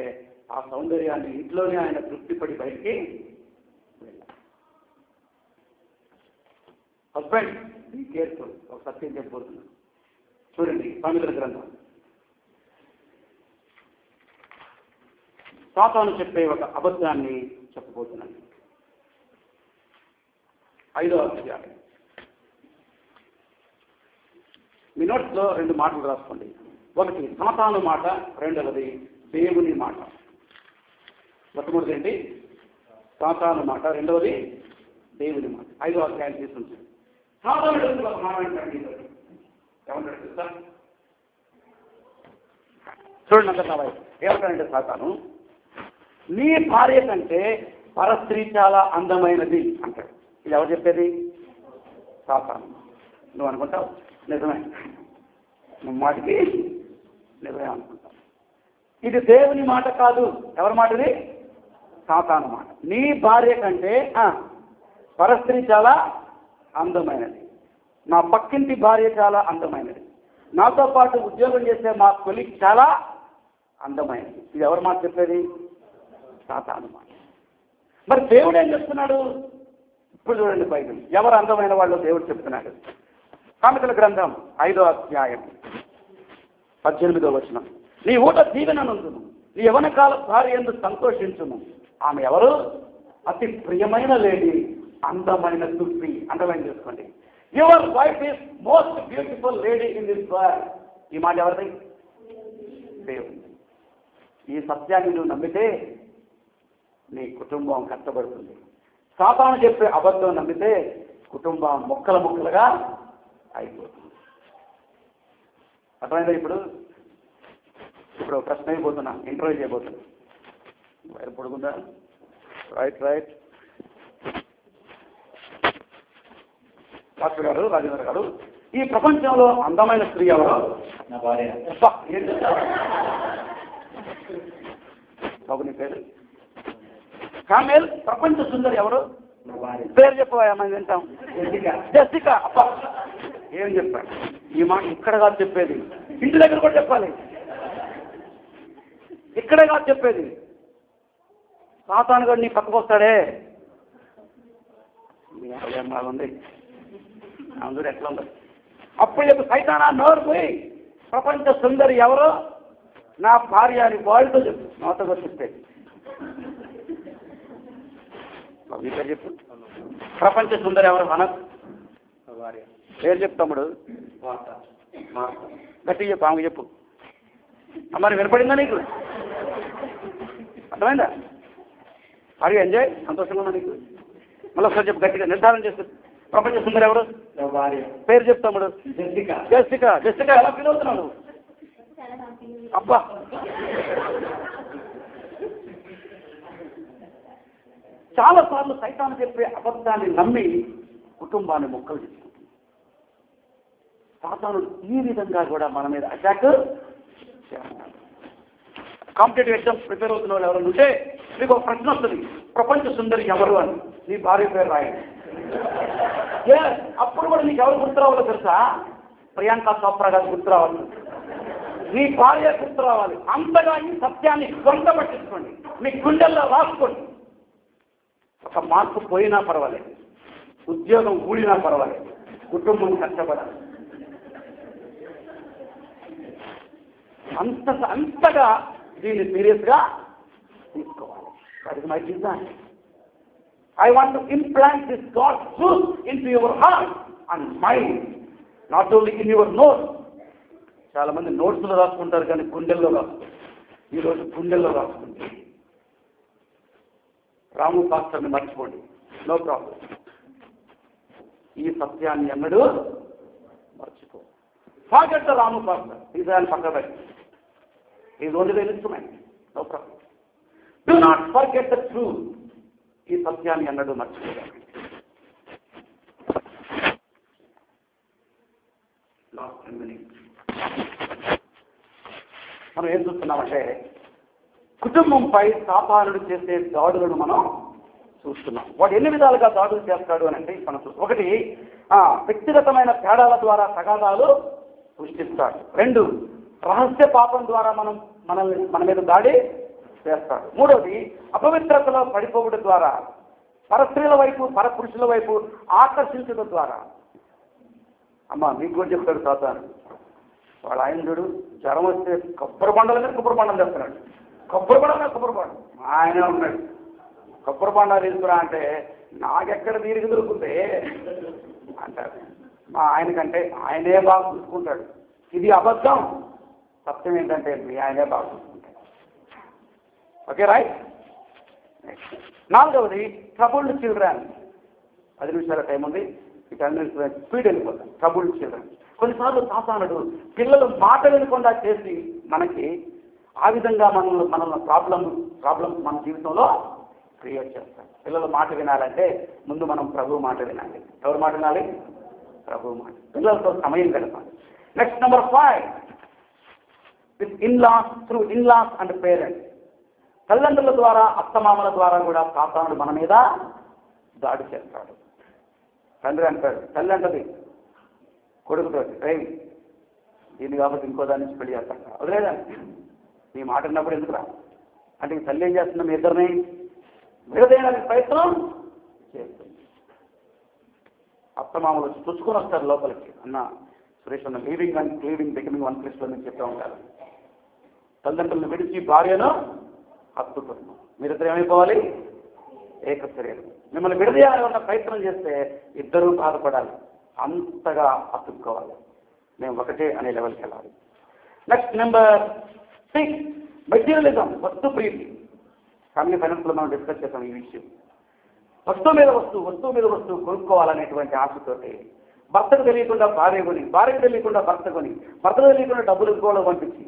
ఆ సౌందర్యాన్ని ఇంట్లోనే ఆయన తృప్తిపడి బయటికి వెళ్ళాలి. Husband be careful. ఒక సత్యం చెప్పబోతున్నాను చూడండి. సామెతల గ్రంథం సాతాను చెప్పే ఒక అబద్ధాన్ని చెప్పబోతున్నాను. 5వ అధ్యాయం. మీ నోట్స్లో 2 మాటలు రాసుకోండి. ఒకటి సాతాను మాట, రెండవది దేవుని మాట. మొట్టమొదటి ఏంటి? సాతాను మాట, రెండవది దేవుని మాట. 5వ అధ్యాయం తీసుకుంటాం. సాతానుడు ఒక మాట అంటాడు. ఏమంటాడు తెలుసా? చూడండి అంత కావాలి. ఏమంటాడంటే సాతాను, నీ భార్య కంటే పరస్త్రీ చాలా అందమైనది అంటాడు. ఇది ఎవరు చెప్పేది? సాతాను. నువ్వు అనుకుంటావు నిజమే, నువ్వు మాటకి నిజమే అనుకుంటావు. ఇది దేవుని మాట కాదు. ఎవరి మాటది? సాతాను మాట. నీ భార్య కంటే పరస్త్రీ చాలా అందమైనది, నా పక్కింటి భార్య చాలా అందమైనది, నాతో పాటు ఉద్యోగం చేసే మా కొలీగ్ చాలా అందమైనది. ఇది ఎవరి మాట చెప్పేది? సాతాను మాట. మరి దేవుడు ఏం చెప్తున్నాడు? ఇప్పుడు చూడండి బైబిల్. ఎవరు అందమైన వాళ్ళు దేవుడు చెప్తున్నాడు. సామెతల గ్రంథం 5వ అధ్యాయం 18వ వచనం. నీ ఊట దీవెననందును, నీ యవ్వన కాల భార్య యందు సంతోషించును. ఆమె ఎవరు? అతి ప్రియమైన లేడీ, అందమైన తుప్పి. అందమైన చేసుకోండి. Your wife is most beautiful lady in this world. ఈ మాట ఎవరిది? దేవుడు. ఈ సత్యాన్ని నువ్వు నమ్మితే నీ కుటుంబం కష్టపడుతుంది. సాతాను చెప్పే అబద్ధం నమ్మితే కుటుంబం ముక్కలు ముక్కలుగా అయిపోతుంది. అర్థమైందా? ఇప్పుడు ప్రశ్న అయిపోతున్నా, ఇంటర్వ్యూ చేయబోతున్నా. వైర్ పొడుగుందా? రైట్. డాక్టర్ గారు, రాజేంద్ర గారు, ఈ ప్రపంచంలో అందమైన స్త్రీ ఎవరు? నా భార్య. ఏం చెప్తారు బాబు నీ పేరు? కామేల్. ప్రపంచ సుందరి ఎవరు? పేరు చెప్పవా, మనం వింటాం. జెసికా. అబ్బా ఏం చెప్పాడు? ఈ మాట ఇక్కడ కాదు చెప్పేది, ఇంటి దగ్గర కూడా చెప్పాలి. ఇక్కడే కాదు చెప్పేది. సాతాను గారు నీ పక్కకు వస్తాడే, బాగుంది అందరూ ఎట్లా ఉంది అప్పుడు చెప్పు. సైతానా నోరు పోయి, ప్రపంచ సుందరి ఎవరు? నా భార్య అని వాళ్ళతో చెప్పు. నాతో చెప్పే చెప్పు. ప్రపంచ సుందరి ఎవరు? అనత్ భార్య. పేరు చెప్పు తమ్ముడు. గట్టి చెప్పు. ఆమె చెప్పు. మరి వినపడిందా నీకు? అర్థమైందా? అడిగి ఎంజాయ్, సంతోషంగా ఉన్నా నీకు? మళ్ళీ ఒకసారి చెప్పు గట్టిగా, నిర్ధారణ చేస్తుంది. ప్రపంచ సుందరి ఎవరు? భార్య. పేరు చెప్తా తమ్ముడు. జెసికా. ఎలా ఫీల్ అవుతున్నావు నువ్వు? అబ్బా చాలా సార్లు సైతాను చెప్పే అబద్ధాన్ని నమ్మి కుటుంబాన్ని మొక్కలు చేసుకుంటుంది. సాతాను ఈ విధంగా కూడా మన మీద అటాక్ చేస్తాడు. కాంపిటేటివ్ ఎగ్జామ్స్ ప్రిపేర్ అవుతున్న వాళ్ళు ఎవరైనా ఉంటే మీకు ఒక ప్రశ్న వస్తుంది, ప్రపంచ సుందరి ఎవరు అని. నీ భార్య పేరు రాయండి. అప్పుడు కూడా నీకు ఎవరు గుర్తు రావాలో తెలుసా? ప్రియాంక చోప్రా గారు గుర్తు రావాలి, నీ భార్య గుర్తు రావాలి. అంతగా ఈ సత్యాన్ని సొంత పట్టించుకోండి, మీ గుండెల్లో రాసుకోండి. ఒక మార్పు పోయినా పర్వాలేదు, ఉద్యోగం ఊడినా పర్వాలేదు, కుటుంబం కష్టపడాలి. అంతగా దీన్ని సీరియస్గా తీసుకోవాలి. That is my design. I want to implant this God's truth into your heart and mind, not only in your notes. చాలా మంది నోట్స్లో రాసుకుంటారు కానీ గుండెల్లో రాసుకుంటారు. ఈరోజు గుండెల్లో రాసుకుంటారు. రాము పాస్టర్ని మర్చిపోండి, నో ప్రాబ్లం. ఈ సత్యాన్ని ఎన్నడూ మర్చిపో. Forget the wrong person. Is ఆయన పక్కన పెట్టి is only the instrument. No problem. Do not forget the truth. ఈ సత్యాన్ని అన్నట్టు మర్చిపోయాను. మనం ఏం చూస్తున్నామంటే కుటుంబంపై సాతానుడు చేసే దాడులను మనం చూస్తున్నాం. వాడు ఎన్ని విధాలుగా దాడులు చేస్తాడు అని అంటే మనం చూస్తాం. ఒకటి, వ్యక్తిగతమైన తేడాల ద్వారా తగాదాలు సృష్టిస్తాడు. 2, రహస్య పాపం ద్వారా మన మీద దాడి చేస్తాడు. 3వది, అపవిత్రతలో పడిపోవడం ద్వారా పరస్త్రీల వైపు పరపురుషుల వైపు ఆకర్షించడం ద్వారా. అమ్మ మీకు కూడా చెప్తాడు సాతాను. వాడు ఆయన చూడు, జ్వరం వస్తే కొబ్బరి బండల మీద కొబ్బరి బండలు తెస్తున్నాడు. కొబ్బరి బండ మీద కొబ్బరి బండ ఆయనే ఉన్నాడు. కొబ్బరి బండ తీసుకురా అంటే నాకెక్కడ తీరిగి దొరుకుతుంది అంటారు. మా ఆయనకంటే ఆయనే బాగా చూసుకుంటాడు. ఇది అబద్ధం. సత్యం ఏంటంటే మీ ఆయనే బాగా చూసుకుంటాడు. Okay right. 4వది, ట్రబుల్డ్ చిల్డ్రన్. 10 నిమిషాల టైం ఉంది. ఈ 10 నిమిషాల స్పీడ్ వెళ్ళిపోతాం. Troubled children. కొన్నిసార్లు సాతానుడు పిల్లలు మాట వినకుండా చేసి మనకి ఆ విధంగా మనల్ని ప్రాబ్లం మన జీవితంలో క్రియేట్ చేస్తాం. పిల్లలు మాట వినాలంటే ముందు మనం ప్రభు మాట వినాలి. ఎవరు మాట వినాలి? ప్రభు మాట. పిల్లలతో సమయం గడపాలి. Next number 5, with in-laws, through in-laws and parents. తల్లిదండ్రుల ద్వారా అత్తమామల ద్వారా కూడా సాతానుడు మన మీద దాడి చేస్తాడు. తండ్రి అంటాడు, తల్లి అంటది కొడుకుతో, దీన్ని కాబట్టి ఇంకో దాని నుంచి పెళ్లి చేస్తాడు. వదిలేదండి, నీ మాట విన్నప్పుడు ఎందుకురా అంటే ఈ తల్లి ఏం చేస్తున్నా మీ ఇద్దరిని విడదీయడానికి ప్రయత్నం చేస్తుంది. అత్తమామలు చూసుకొని వస్తారు లోపలికి. అన్న సురేష్ అన్న leaving and cleaving becoming one ప్లేస్లో నుంచి చెప్తూ ఉంటారు. తల్లిదండ్రులను విడిచి భార్యను హత్తుకున్నాం. మీరిద్దరు ఏమైపోవాలి? ఏకశరీరం. మిమ్మల్ని విడదీయాలన్న ప్రయత్నం చేస్తే ఇద్దరూ బాధపడాలి. అంతగా హత్తుకోవాలి. మేము ఒకటే అనే లెవెల్కి వెళ్ళాలి. నెక్స్ట్ నెంబర్ 6, మెటీరియలిజం, వస్తు ప్రీతి. ఫ్యామిలీ ఫైనాన్స్లో మనం డిస్కస్ చేస్తాం ఈ విషయం. వస్తువు మీద వస్తువు కొనుక్కోవాలనేటువంటి ఆశతోటి భర్తకు తెలియకుండా భార్య కొని, భార్యకు తెలియకుండా భర్త కొని, భర్తకు తెలియకుండా డబ్బులు ఇచ్చుకోవడం పంపించి.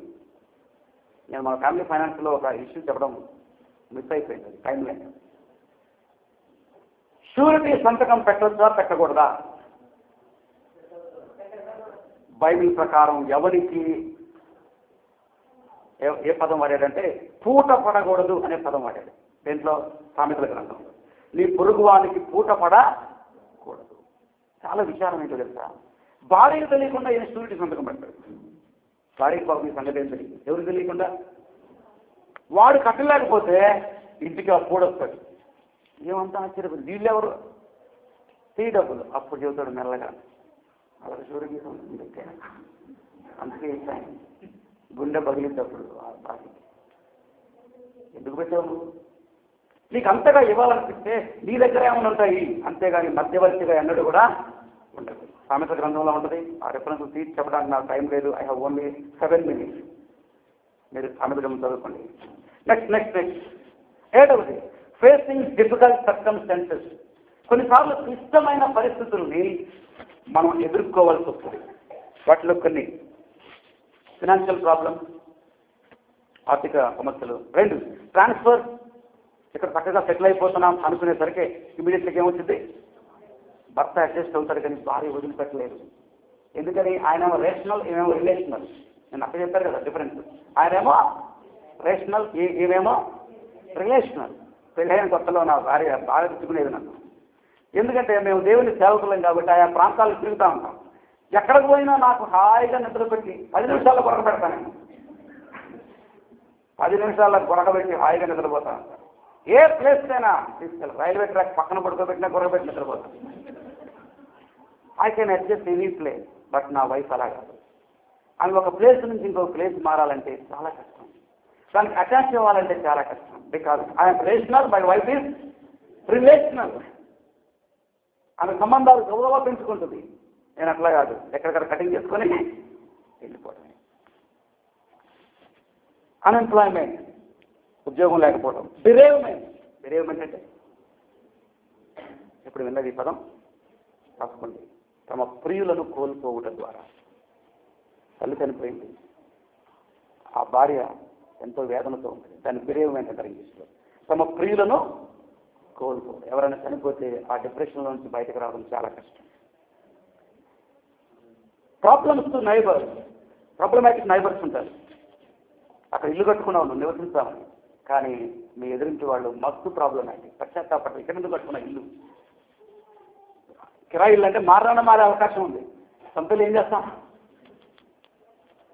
నేను మన ఫ్యామిలీ ఫైనాన్స్లో ఒక ఇష్యూ చెప్పడం మిస్ అయిపోయింది. టైం లేదు. షూరిటీ సంతకం పెట్టవచ్చా పెట్టకూడదా? బైబిల్ ప్రకారం ఎవరికి ఏ పదం వాడాడంటే పూట పడకూడదు అనే పదం వాడాడు. దీంట్లో సామెతల గ్రంథం. నీ పొరుగువానికి పూట పడకూడదు. చాలా విచారం ఏంటో తెలుసా? భార్యకు తెలియకుండా ఈయన షూరిటీ సంతకం పెట్టాడు. భార్యకు పాపం ఈ సంగతి ఏం తెలియదు. ఎవరికి తెలియకుండా వాడు కట్టలేకపోతే ఇంటికి అప్పుడొస్తాడు. ఏమంతా ఆశ్చర్యపోతుంది. వీళ్ళెవరు? డబ్బులు అప్పుడు చెబుతాడు మెల్లగా, అలా షూరిటీ సంతకం పెట్టాడు. అందుకే గుండె పగిలినప్పుడు ఎందుకు పెట్టావు? నీకు అంతగా ఇవ్వాలనిపిస్తే నీ దగ్గర ఏమైనా ఉంటాయి, అంతేగాని మధ్యవర్తిగా ఎన్నడూ కూడా ఉండదు. సామెత గ్రంథంలో ఉంటుంది. ఆ రెఫరెన్స్ తీసి చెప్పడానికి నాకు టైం లేదు. I have only 7 minutes. మీరు సామెత గ్రంథం చదువుకోండి. నెక్స్ట్ 8వది, ఫేసింగ్ డిఫికల్ట్ సర్కమ్స్టాన్సెస్. కొన్నిసార్లు క్లిష్టమైన పరిస్థితుల్ని మనం ఎదుర్కోవాల్సి వస్తుంది. వాటిలో కొన్ని ఫినాన్షియల్ ప్రాబ్లమ్, ఆర్థిక సమస్యలు. 2, ట్రాన్స్ఫర్. ఇక్కడ చక్కగా సెటిల్ అయిపోతున్నాం అనుకునేసరికి ఇమీడియట్గా ఏమొచ్చింది? భర్త అడ్జస్ట్ అవుతాడు కానీ భార్య వదిలిపెట్టలేదు. ఎందుకని? ఆయనేమో రేషనల్, ఏమేమో రిలేషనల్. నేను అక్కడ చెప్పారు కదా డిఫరెన్స్. ఆయనేమో రేషనల్, ఏమేమో రిలేషనల్. పెళ్ళైన కొత్తలో నా భార్య బాగా తెచ్చుకునేది నన్ను. ఎందుకంటే మేము దేవుని సేవకులం కాబట్టి ఆయా ప్రాంతాలకు తిరుగుతూ ఉంటాం. ఎక్కడికి పోయినా నాకు హాయిగా నిద్రపెట్టి 10 నిమిషాల్లో కొరకబెడతాను. 10 నిమిషాల్లో కొరకబెట్టి హాయిగా నిద్రపోతాను. ఏ ప్లేస్ అయినా తీసుకెళ్ళి రైల్వే ట్రాక్ పక్కన పడుకోబెట్టినా కొరకబెట్టి నిద్రపోతాను. I can adjust any place. But నా వైఫ్ అలా కాదు. ఆమె ఒక ప్లేస్ నుంచి ఇంకొక ప్లేస్ మారాలంటే చాలా కష్టం. దానికి అటాచ్ అవ్వాలంటే చాలా కష్టం. Because I'm rational, my wife is relational. ఆమె సంబంధాలు గౌరవ పెంచుకుంటుంది. నేను అట్లా కాదు, ఎక్కడికక్కడ కటింగ్ చేసుకొని వెళ్ళిపోవడం. అన్ఎంప్లాయ్మెంట్, ఉద్యోగం లేకపోవడం. బిరేవ్మెంట్ అంటే ఇప్పుడు విన్నది ఈ పదం రాసుకోండి. తమ ప్రియులను కోల్పోవడం ద్వారా. తల్లి చనిపోయింది. ఆ భార్య ఎంతో వేదనతో ఉంటుంది. దాని ప్రియం ఏంటంటారు ఇంగ్లీష్లో, తమ ప్రియులను కోల్పోరు. ఎవరైనా చనిపోతే ఆ డిప్రెషన్లో నుంచి బయటకు రావడం చాలా కష్టం. Problems to neighbours, problematic neighbours ఉంటారు. అక్కడ ఇల్లు కట్టుకున్నావు, నువ్వు నివసించామని, కానీ మీ ఎదురింటి వాళ్ళు మస్తు ప్రాబ్లమాటిక్, పశ్చాత్తాపడతారు. ఇక్కడ ఎందుకు కట్టుకున్నా ఇల్లు, కిరాయి ఇల్లు అంటే మారే అవకాశం ఉంది. సొంతలు ఏం చేస్తాం?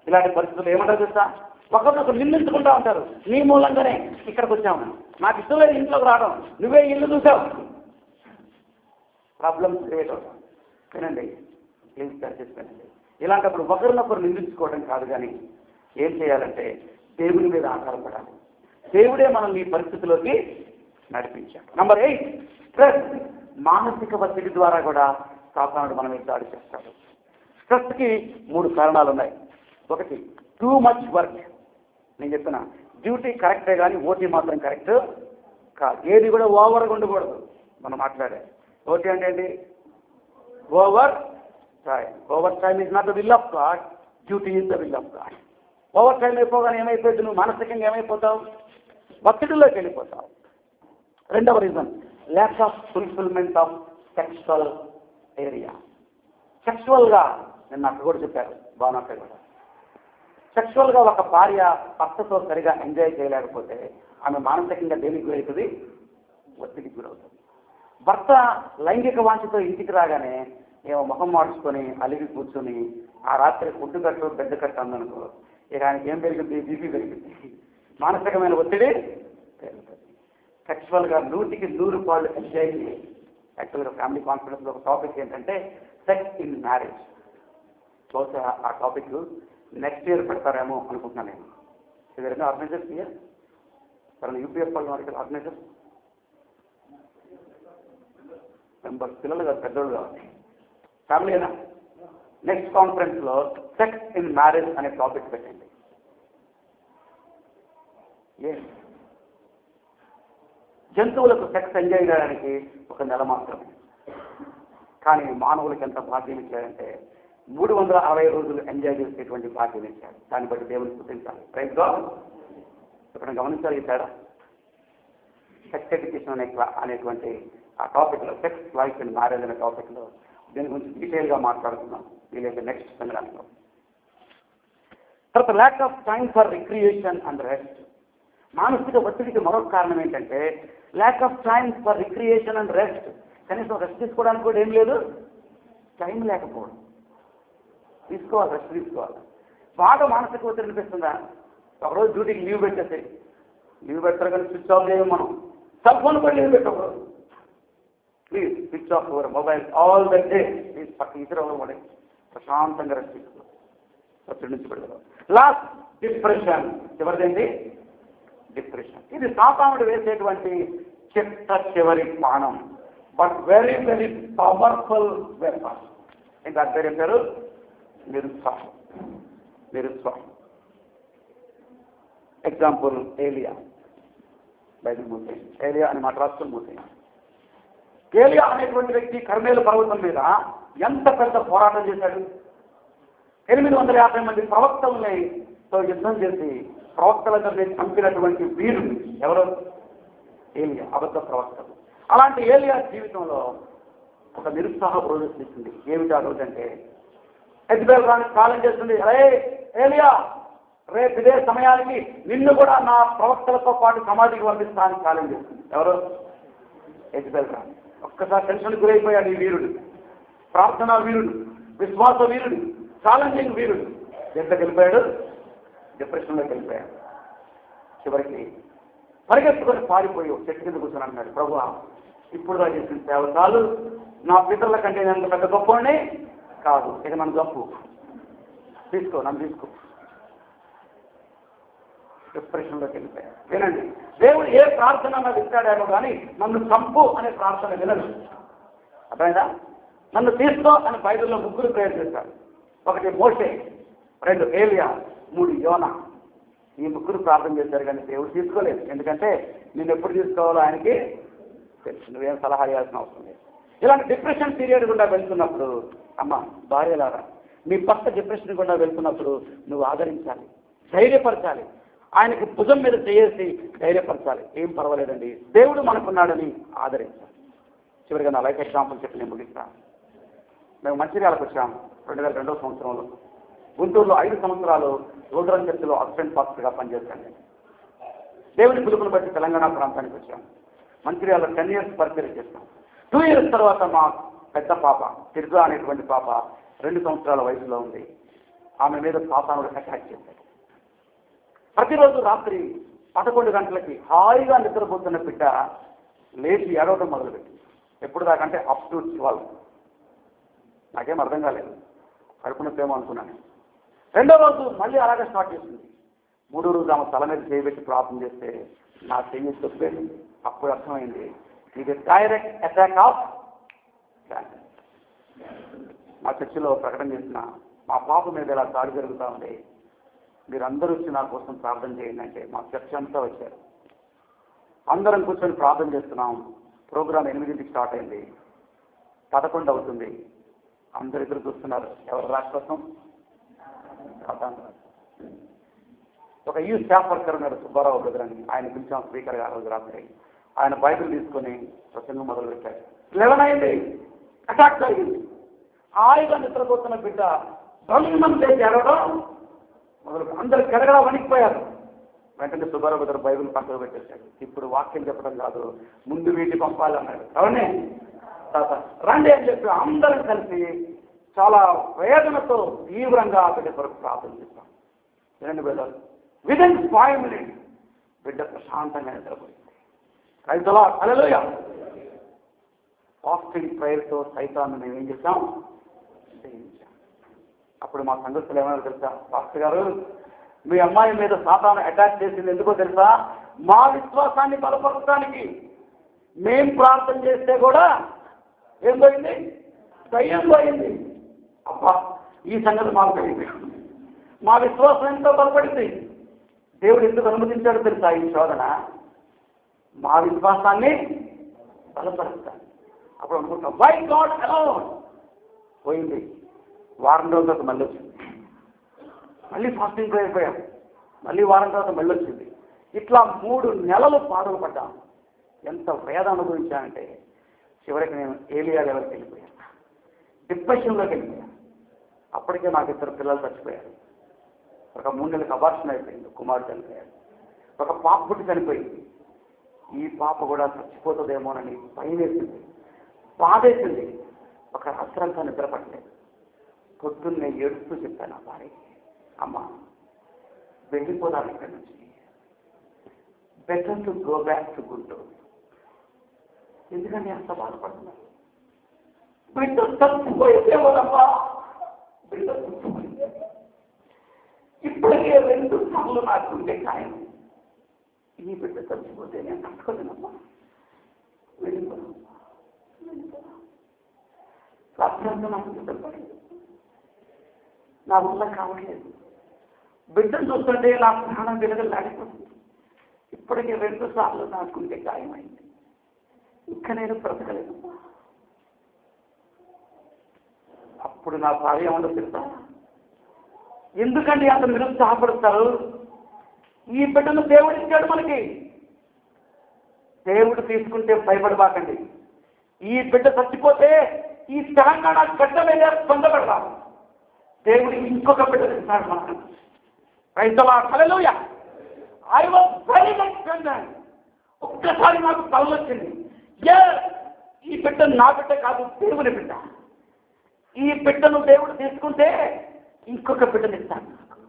ఇలాంటి పరిస్థితులు ఏమంటారు తెలుసా, ఒకరినొకరు నిందించుకుంటా ఉంటారు. నీ మూలంగానే ఇక్కడికి వచ్చాము, నాకు ఇష్టం లేదు ఇంట్లోకి రావడం, నువ్వే ఇల్లు చూసావు. ప్రాబ్లమ్స్ క్రియేట్ అవుతాం. వినండి, ప్లీజ్ దయచేసి వినండి. ఇలాంటప్పుడు ఒకరినొకరు నిందించుకోవడం కాదు, కానీ ఏం చేయాలంటే దేవుని మీద ఆధారపడాలి. దేవుడే మనల్ని ఈ పరిస్థితిలోకి నడిపించాడు. Number 8, stress. మానసిక ఒత్తిడి ద్వారా కూడా సాతానుడు మన మీద దాడి చేస్తాడు. స్ట్రెస్కి 3 కారణాలు ఉన్నాయి. ఒకటి, టూ మచ్ వర్క్. నేను చెప్పిన డ్యూటీ కరెక్టే, కానీ ఓటీ మాత్రం కరెక్ట్ కాదు. ఏది కూడా ఓవర్గా ఉండకూడదు. మనం మాట్లాడే ఓటీ అంటే ఏంటి? Overtime. Overtime is not the will of God, duty is the will of God. Overtime అయిపోగానే ఏమైపోతుంది? నువ్వు మానసికంగా ఏమైపోతావు? ఒత్తిడిలోకి వెళ్ళిపోతావు. రెండవ reason, lack of fulfilment of sexual area. సెక్సువల్గా నేను అక్కడ కూడా చెప్పారు, బాగున్నా కూడా, సెక్సువల్గా ఒక భార్య భర్తతో సరిగా ఎంజాయ్ చేయలేకపోతే ఆమె మానసికంగా దేనికి గురవుతుంది? ఒత్తిడికి గురవుతుంది. భర్త లైంగిక వాంఛతో ఇంటికి రాగానే ఏమో ముఖం మార్చుకొని అలిగి కూర్చొని ఆ రాత్రి ఫుడ్ కట్టు బెడ్ కట్టు అందనుకో, ఇక ఆయనకి ఏం పెరిగింది? బీపీ పెరిగింది, మానసికమైన ఒత్తిడి పెరుగుతుంది. సెక్సువల్గా 100కి 100 పాళ్ళు ఎంజాయ్ చేయాలి. యాక్చువల్గా ఫ్యామిలీ కాన్ఫరెన్స్లో ఒక టాపిక్ ఏంటంటే సెక్స్ ఇన్ మ్యారేజ్. బహుశా ఆ టాపిక్ నెక్స్ట్ ఇయర్ పెడతారేమో అనుకుంటున్నాను నేను. ఎవరైనా ఆర్గనైజర్స్ ఇయర్ యూపీఎఫ్ వాళ్ళు ఆర్గనైజర్స్ మెంబర్స్, పిల్లలు కాదు, పెద్దోళ్ళు కావాలి, ఫ్యామిలీ అయినా. నెక్స్ట్ కాన్ఫరెన్స్లో సెక్స్ ఇన్ మ్యారేజ్ అనే టాపిక్ పెట్టండి. జంతువులకు సెక్స్ ఎంజాయ్ చేయడానికి 1 నెల మాత్రమే, కానీ మానవులకి ఎంత భాగ్యం ఇచ్చారంటే 360 రోజులు ఎంజాయ్ చేసేటువంటి భాగ్యం ఇచ్చారు. దాన్ని బట్టి దేవుని స్తుతించాలి. Praise God. ఇప్పుడు గమనించాలి ఈ తేడా. సెక్స్ ఎడ్యుకేషన్ అనేటువంటి ఆ టాపిక్లో, సెక్స్ లైఫ్ అండ్ మ్యారేజ్ అనే టాపిక్లో దీని గురించి డీటెయిల్గా మాట్లాడుతున్నాం వీలైతే నెక్స్ట్ సంగ్రామంలో. తర్వాత lack of time for recreation and rest. మానసిక ఒత్తిడికి మరొక కారణం ఏంటంటే lack of time for recreation and rest. కనీసం రెస్ట్ తీసుకోవడానికి కూడా ఏం లేదు, టైం లేకపోవడం. తీసుకోవాలి, రెస్ట్ తీసుకోవాలి. బాగా మానసిక ఒత్తిడి అనిపిస్తుందా? ఒకరోజు డ్యూటీకి లీవ్ పెట్టేసి, లీవ్ పెడతారు కానీ స్విచ్ ఆఫ్ చేయం మనం. సెల్ ఫోన్ కూడా లీవ్ పెట్టకూడదు. Please switch off your mobile all the day. Please పక్కన ఇతర పడి ప్రశాంతంగా రెస్ట్ తీసుకోవాలి, ఒత్తిడి నుంచి పెడతారు. Last, depression. ఎవరిదండి? డిప్రెషన్. ఇది సాతానుడు వేసేటువంటి చివరి బాణం, but very very powerful weapon. ఇంకా పేరు చెప్పారు, నిరుత్సాహం. నిరుత్సాహం. ఎగ్జాంపుల్, ఏలియా. బైబిల్ మూసేయండి. ఏలియా అని మాట రాసుకుని మూసేయండి. ఏలియా అనేటువంటి వ్యక్తి కర్మేలు పర్వతం మీద ఎంత పెద్ద పోరాటం చేశాడు. 850 మంది ప్రవక్తలతో యుద్ధం చేసి ప్రవక్తలందరినీ చంపినటువంటి వీరుడు ఎవరు? ఏలియా. అబద్ధ ప్రవక్తలు. అలాంటి ఏలియా జీవితంలో ఒక నిరుత్సాహ రోజు తీసింది. ఏమిటి ఆ రోజు అంటే, యెజబెల్ రాణి ఛాలెంజ్ చేస్తుంది, అరే ఏలియా, రేపు ఇదే సమయానికి నిన్ను కూడా నా ప్రవక్తలతో పాటు సమాధికి పంపిస్తా అని ఛాలెంజ్ చేస్తుంది. ఎవరు? యెజబెల్ రాణి. ఒక్కసారి టెన్షన్ గురైపోయాడు ఈ వీరుడు. ప్రార్థనా వీరుడు, విశ్వాస వీరుడు, ఛాలెంజింగ్ వీరుడు. ఎంతకు వెళ్ళిపోయాడు? డిప్రెషన్లోకి వెళ్ళిపోయాడు. చివరికి పరిగెత్తుకొని పారిపోయి ఒక చెట్టు కింద కూర్చొని అన్నాడు, ప్రభువా, ఇప్పుడు దా చేసిన సేవ చాలు, నా పితరుల కంటే నేను పెద్ద గొప్పవాడిని కాదు, ఇక నన్ను గొప్ప తీసుకో, నన్ను తీసుకో. డిప్రెషన్లోకి వెళ్ళిపోయాడు. వినండి, దేవుడు ఏ ప్రార్థన నాకు ఇస్తాడేమో కానీ నన్ను చంపు అనే ప్రార్థన వినడు. అర్థమైందా? నన్ను తీసుకో అని బైబిల్లో 3 ప్రేయర్ చేశాడు. 1 మోషే, 2 ఏలియా, 3 యోనా. ఈ 3 ప్రార్థన చేశారు కానీ దేవుడు తీసుకోలేదు. ఎందుకంటే నేను ఎప్పుడు తీసుకోవాలో ఆయనకి తెలుసు. నువ్వేం సలహా ఇవ్వాల్సిన అవసరం లేదు. ఇలాంటి డిప్రెషన్ పీరియడ్ గుండా వెళ్తున్నప్పుడు, అమ్మ భార్యలారా, మీ భర్త డిప్రెషన్ కూడా వెళ్తున్నప్పుడు నువ్వు ఆదరించాలి, ధైర్యపరచాలి, ఆయనకి భుజం మీద చేసి ధైర్యపరచాలి. ఏం పర్వాలేదండి, దేవుడు మనకున్నాడని ఆదరించాలి. చివరిగా నా లైఫ్ ఎగ్జాంపుల్ చెప్పి నేను ముగిస్తాను. మేము మంచిర్యాలకు వచ్చాము 2002వ సంవత్సరంలో. గుంటూరులో 5 సంవత్సరాలు లూథరన్ చర్చిలో అసిస్టెంట్ పాస్టర్గా పనిచేశాను. దేవుని పిలుపుని బట్టి తెలంగాణ ప్రాంతానికి వచ్చాము. మంచిర్యాలలో 10 years పరిచయం చేస్తాం. 2 years తర్వాత మా పెద్ద పాప తిరుగు అనేటువంటి పాప 2 సంవత్సరాల వయసులో ఉంది. ఆమె మీద సాతానుడు అటాక్ చేశాడు. ప్రతిరోజు రాత్రి 11 గంటలకి హాయిగా నిద్రపోతున్న బిడ్డ లేచి ఏడవడం మొదలుపెట్టింది. ఎప్పుడు దాకంటే అప్ టు 12. నాకేం అర్థం కాలేదు, కడుపునొప్పేమో అనుకున్నాను. 2వ రోజు మళ్ళీ అలాగే స్టార్ట్ చేసింది. 3వ రోజు ఆమె తల మీద చేయబెట్టి ప్రార్థన చేస్తే నా చెయ్యి తొప్పేది. అప్పుడు అర్థమైంది, ఇది డైరెక్ట్ అటాక్ ఆఫ్ క్యాన్సర్. మా చర్చిలో ప్రకటన చేసిన మా పాప మీద ఇలా దాడి జరుగుతూ ఉంది, మీరందరూ వచ్చి నా కోసం ప్రార్థన చేయండి అంటే మా చర్చ అంతా వచ్చారు. అందరం కూర్చొని ప్రార్థన చేస్తున్నాం. ప్రోగ్రాం 8కి స్టార్ట్ అయింది. 11 అవుతుంది. అందరు ఎదురు చూస్తున్నారు, ఎవరు రాష్ట్రం. ఒక స్టాఫ్ వర్కర్ ఉన్నారు, సుబ్బారావు బ్రదర్ అని, ఆయన పిలిచాం స్పీకర్ గారు. రోజు రాత్రి ఆయన బైబిల్ తీసుకొని ప్రసంగం మొదలుపెట్టారు. 11 అయింది, అటాక్ జరిగింది. హాయిగా నిద్రపోతున్న బిడ్డ బలమని లేచి ఎరవడం మొదలు. అందరు కెరగడా వణికిపోయారు. వెంటనే సుబ్బారావు బ్రదర్ బైబిల్ పక్కన పెట్టేశాడు. ఇప్పుడు వాక్యం చెప్పడం కాదు, ముందు వీటి పంపాలన్నాడు. అవునే రండి అని చెప్పి అందరం కలిసి చాలా వేదనతో తీవ్రంగా బిడ్డ కొరకు ప్రార్థన చేస్తాం. వినండి బ్రదర్, విదిన్ 5 minutes బిడ్డ ప్రశాంతంగా నిద్రపోయింది. రైతులా హల్లెలూయా. ఫాస్టింగ్ ప్రేయర్తో సైతాన్ని మేము ఏం చేస్తాం, అప్పుడు మా సంగతులు ఏమైనా తెలుసా, పాస్టర్ గారు మీ అమ్మాయి మీద సాతాను అటాక్ చేసింది ఎందుకో తెలుసా, మా విశ్వాసాన్ని బలపరచడానికి మేం ప్రార్థన చేస్తే కూడా ఏం పోయింది, దయ్యం పోయింది. అబ్బా, ఈ సంగతి మాకు తెలియదు. మా విశ్వాసం ఎంతో బలపడింది. దేవుడు ఎందుకు అనుమతించాడో తెలుసా ఈ శోధన, మా విశ్వాసాన్ని బలపరుస్తాను. అప్పుడు అనుకుంటాం వై గాడ్ అలోన్. పోయింది. వారం రోజుల తర్వాత మళ్ళీ వచ్చింది. మళ్ళీ ఫాస్టింగ్ ప్రేయర్ అయిపోయాం. మళ్ళీ వారం తర్వాత మళ్ళీ వచ్చింది. ఇట్లా 3 నెలలు పాటలు పడ్డాం. ఎంత వేద అనుభవించానంటే చివరికి నేను ఏలియా లెవెల్కి వెళ్ళిపోయాను, డిప్రెషన్లోకి వెళ్ళిపోయాను. అప్పటికే నాకు 2 పిల్లలు చచ్చిపోయారు. ఒక 3 నెలలకు అబార్షన్ అయిపోయింది, కుమారుడు చనిపోయాడు. ఒక పాప పుట్టి చనిపోయింది. ఈ పాప కూడా చచ్చిపోతుందేమోనని భయం వేసింది, బాధేసింది. ఒక రాత్రంతా నిద్రపట్టలేదు. పొద్దున్నే ఏడుస్తూ చెప్పాను ఆ భార్యకి, అమ్మ వెళ్ళిపోదాం ఇక్కడి నుంచి, better to go back to Guntur. ఎందుకంటే అంత బాధపడుతున్నారు. బిడ్డ చచ్చిపోయేదేమోనమ్మా, బిడ్డ చచ్చిపోయింది. ఇప్పటికే 2 సార్లు నాకుంటే ఖాయం. ఈ బిడ్డ చచ్చిపోతే నేను తట్టుకోలేనమ్మా, వెళ్ళిపోదామమ్మా, వెళ్ళిపోదాం. రాత్రంతా నాకు నిద్రపడలేదు, నా వల్ల కావట్లేదు. బిడ్డను చూస్తుంటే నా ప్రాణం వెలుగలాడిపోతుంది. ఇప్పటికే 2 సార్లు నాకుంటే గాయమైంది, ఇంకా నేను బ్రతకలేదు. అప్పుడు నా భార్య ఏమన్నా తెలుసా, ఎందుకంటే అంత నిరుత్సాహపడతారు, ఈ బిడ్డను దేవుడు ఇచ్చాడు మనకి, దేవుడు తీసుకుంటే భయపడబాకండి. ఈ బిడ్డ చచ్చిపోతే ఈ తెలంగాణ గడ్డ మీద పొందబడతాం. దేవుడు ఇంకొక బిడ్డ ఇస్తాడు మనకు. రైతులా hallelujah. I was very much concern. ఒక్కసారి నాకు కళ్ళు వచ్చింది, ఈ బిడ్డ నా బిడ్డ కాదు, దేవుని బిడ్డ. ఈ బిడ్డను దేవుడు తీసుకుంటే ఇంకొక బిడ్డను ఇస్తాడు నాకు.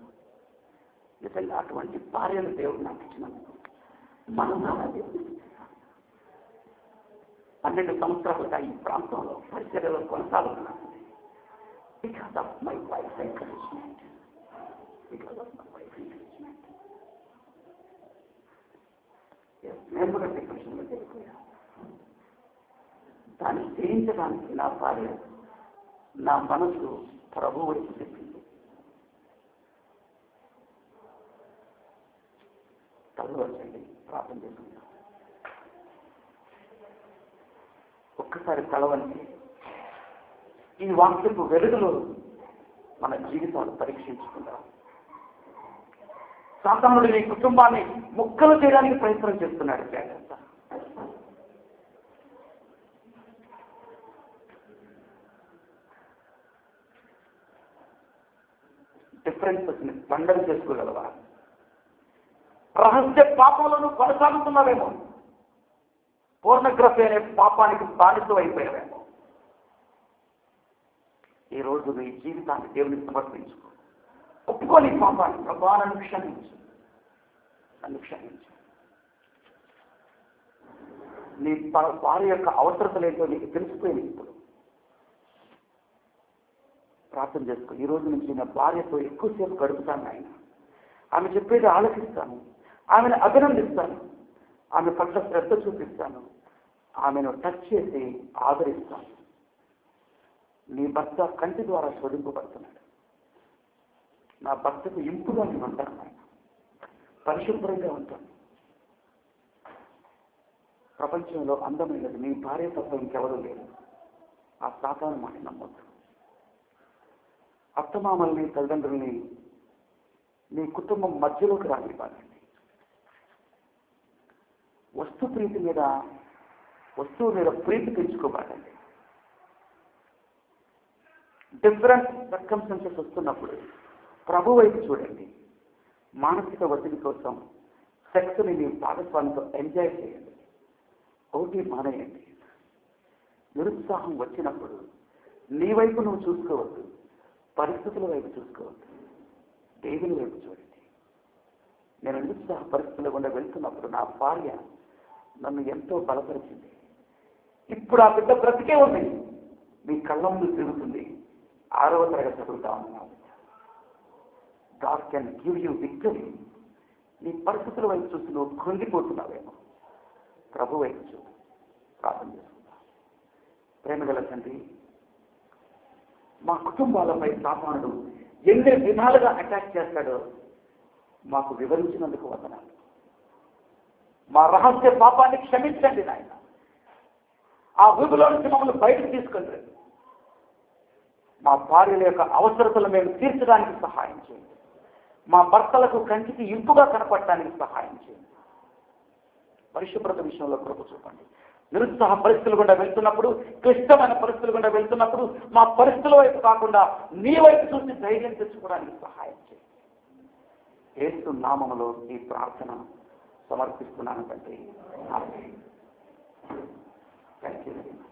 నిజంగా అటువంటి భార్యను దేవుడు నాకు ఇచ్చినందుకు మనం 12 సంవత్సరాలుగా ఈ ప్రాంతంలో పరిచర్యలో కొనసాగుతున్నాను. Because of my wife's encouragement. Because of my wife's encouragement. Yes, నేను కూడా డిప్రెషన్లో వెళ్ళిపోయాను. దాన్ని జయించడానికి నా భార్య, నా మనసు ప్రభు వైపు చెప్పింది. కళ్ళు వచ్చండి, ప్రార్థన చేసుకుంటాం. ఒక్కసారి కలవండి. ఈ వాక్యపు వెలుగులో మన జీవితాలు పరీక్షించుకుందాం. సాతానుడు నీ కుటుంబాన్ని ముక్కలు చేయడానికి ప్రయత్నం చేస్తున్నాడు. జాగ్రత్త. డిఫరెన్సెస్ ని పండగ చేసుకోగలవా? రహస్య పాపంలో కొనసాగుతున్నావేమో. పోర్నోగ్రఫీ అనే పాపానికి బానిసం అయిపోయావేమో. ఈ రోజు నీ జీవితాన్ని దేవునికి సమర్పించుకో. ఒప్పుకో నీ పాపాన్ని. ప్రభా, నన్ను క్షమించు, నన్ను క్షమించు. నీ భార్య యొక్క అవసరతలేంటో నీకు తెలిసిపోయింది. ఇప్పుడు ప్రార్థన చేసుకో. ఈ రోజు నుంచి నా భార్యతో ఎక్కువసేపు గడుపుతాను ఆయన. ఆమె చెప్పేది ఆలోచిస్తాను, ఆమెను అభినందిస్తాను, ఆమె పట్ల శ్రద్ధ చూపిస్తాను, ఆమెను టచ్ చేసి ఆదరిస్తాను. నీ భర్త కంటి ద్వారా శోధింపబడుతున్నాడు. నా భర్తకు ఇంపుగా నేను ఉంటాను ఆయన, పరిశుభ్రంగా ఉంటాను. ప్రపంచంలో అందమైనది నీ భార్య తప్ప ఇంకెవరూ లేరు. ఆ సాతాను మాట నమ్మొద్దు. అత్తమామల్ని, తల్లిదండ్రుల్ని నీ కుటుంబం మధ్యలోకి రానివ్వాలండి. వస్తువు మీద ప్రీతి పెంచుకోబాలండి. డిఫరెంట్ సర్కమ్స్టెన్సెస్ వస్తున్నప్పుడు ప్రభు వైపు చూడండి. మానసిక ఒత్తిడి కోసం సెక్స్ని మీ భాగస్వామితో ఎంజాయ్ చేయండి. ఒకటి మానేయండి. నిరుత్సాహం వచ్చినప్పుడు నీ వైపు నువ్వు చూసుకోవద్దు, పరిస్థితుల వైపు చూసుకోవద్దు, దేవుని వైపు చూడండి. నేను నిరుత్సాహ పరిస్థితుల గుండా వెళ్తున్నప్పుడు నా భార్య నన్ను ఎంతో బలపరిచింది. ఇప్పుడు ఆ బిడ్డ బ్రతికే ఉంది, మీ కళ్ళ ముందు తిరుగుతుంది. 6వ తరగతి చదువుతా ఉన్నాను. God can give you victory. నీ పరిస్థితుల వైపు చూసి నువ్వు కృంగిపోతున్నావేమో. ప్రభు వైపు చూడు. ప్రార్థన చేసుకుందాం. ప్రేమగల తండ్రి, మా కుటుంబాలపై సాతానుడు ఎన్ని విధాలుగా అటాక్ చేస్తాడో మాకు వివరించినందుకు వందనాలు. మా రహస్య పాపాన్ని క్షమించండి నాయన. ఆ ఊబిలో నుంచి మమ్మల్ని బయటకు తీసుకెళ్ళండి. మా భార్యల యొక్క అవసరతలు మేము తీర్చడానికి సహాయం చేయండి. మా భర్తలకు కంటికి ఇంపుగా కనపడటానికి సహాయం చేయండి. పరిశుభ్రత విషయంలో కృప చూపండి. నిరుత్సాహ పరిస్థితులు గుండా వెళ్తున్నప్పుడు, క్లిష్టమైన పరిస్థితులు గుండా వెళ్తున్నప్పుడు మా పరిస్థితుల వైపు కాకుండా నీ వైపు చూసి ధైర్యం తెచ్చుకోవడానికి సహాయం చేయండి. యేసు నామములో ఈ ప్రార్థన సమర్పిస్తున్నాను తండ్రి. Thank you very much.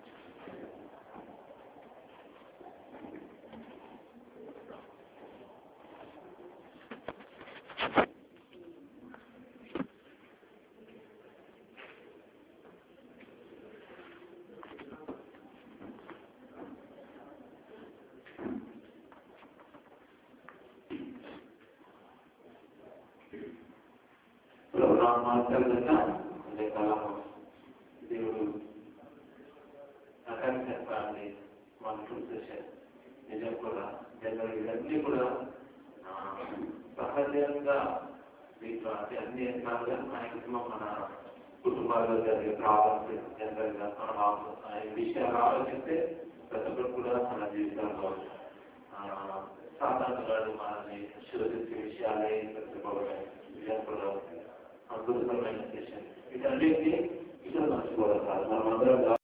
మాట్లాడగా దేవుడు అకాడమీ చెప్పాలని మనకు చూసేసారు. నిజం కూడా ఇవన్నీ కూడా సహజంగా దీంట్లో అంటే అన్ని రకాలుగా మ్యాక్సిమం మన కుటుంబాల్లో జరిగే ప్రాబ్లమ్స్ జనరల్గా మనం విషయాలు ఆలోచిస్తే ప్రతి ఒక్కరు కూడా మన జీవితంలో సాధారణంగా మనల్ని శోధించే విషయాలే ప్రతిపోవడం నిజం కూడా అద్భుతమైన సెషన్. వీటన్నిటినీ ఇతరులు మర్చిపోవడం కాదు. మనం అందరం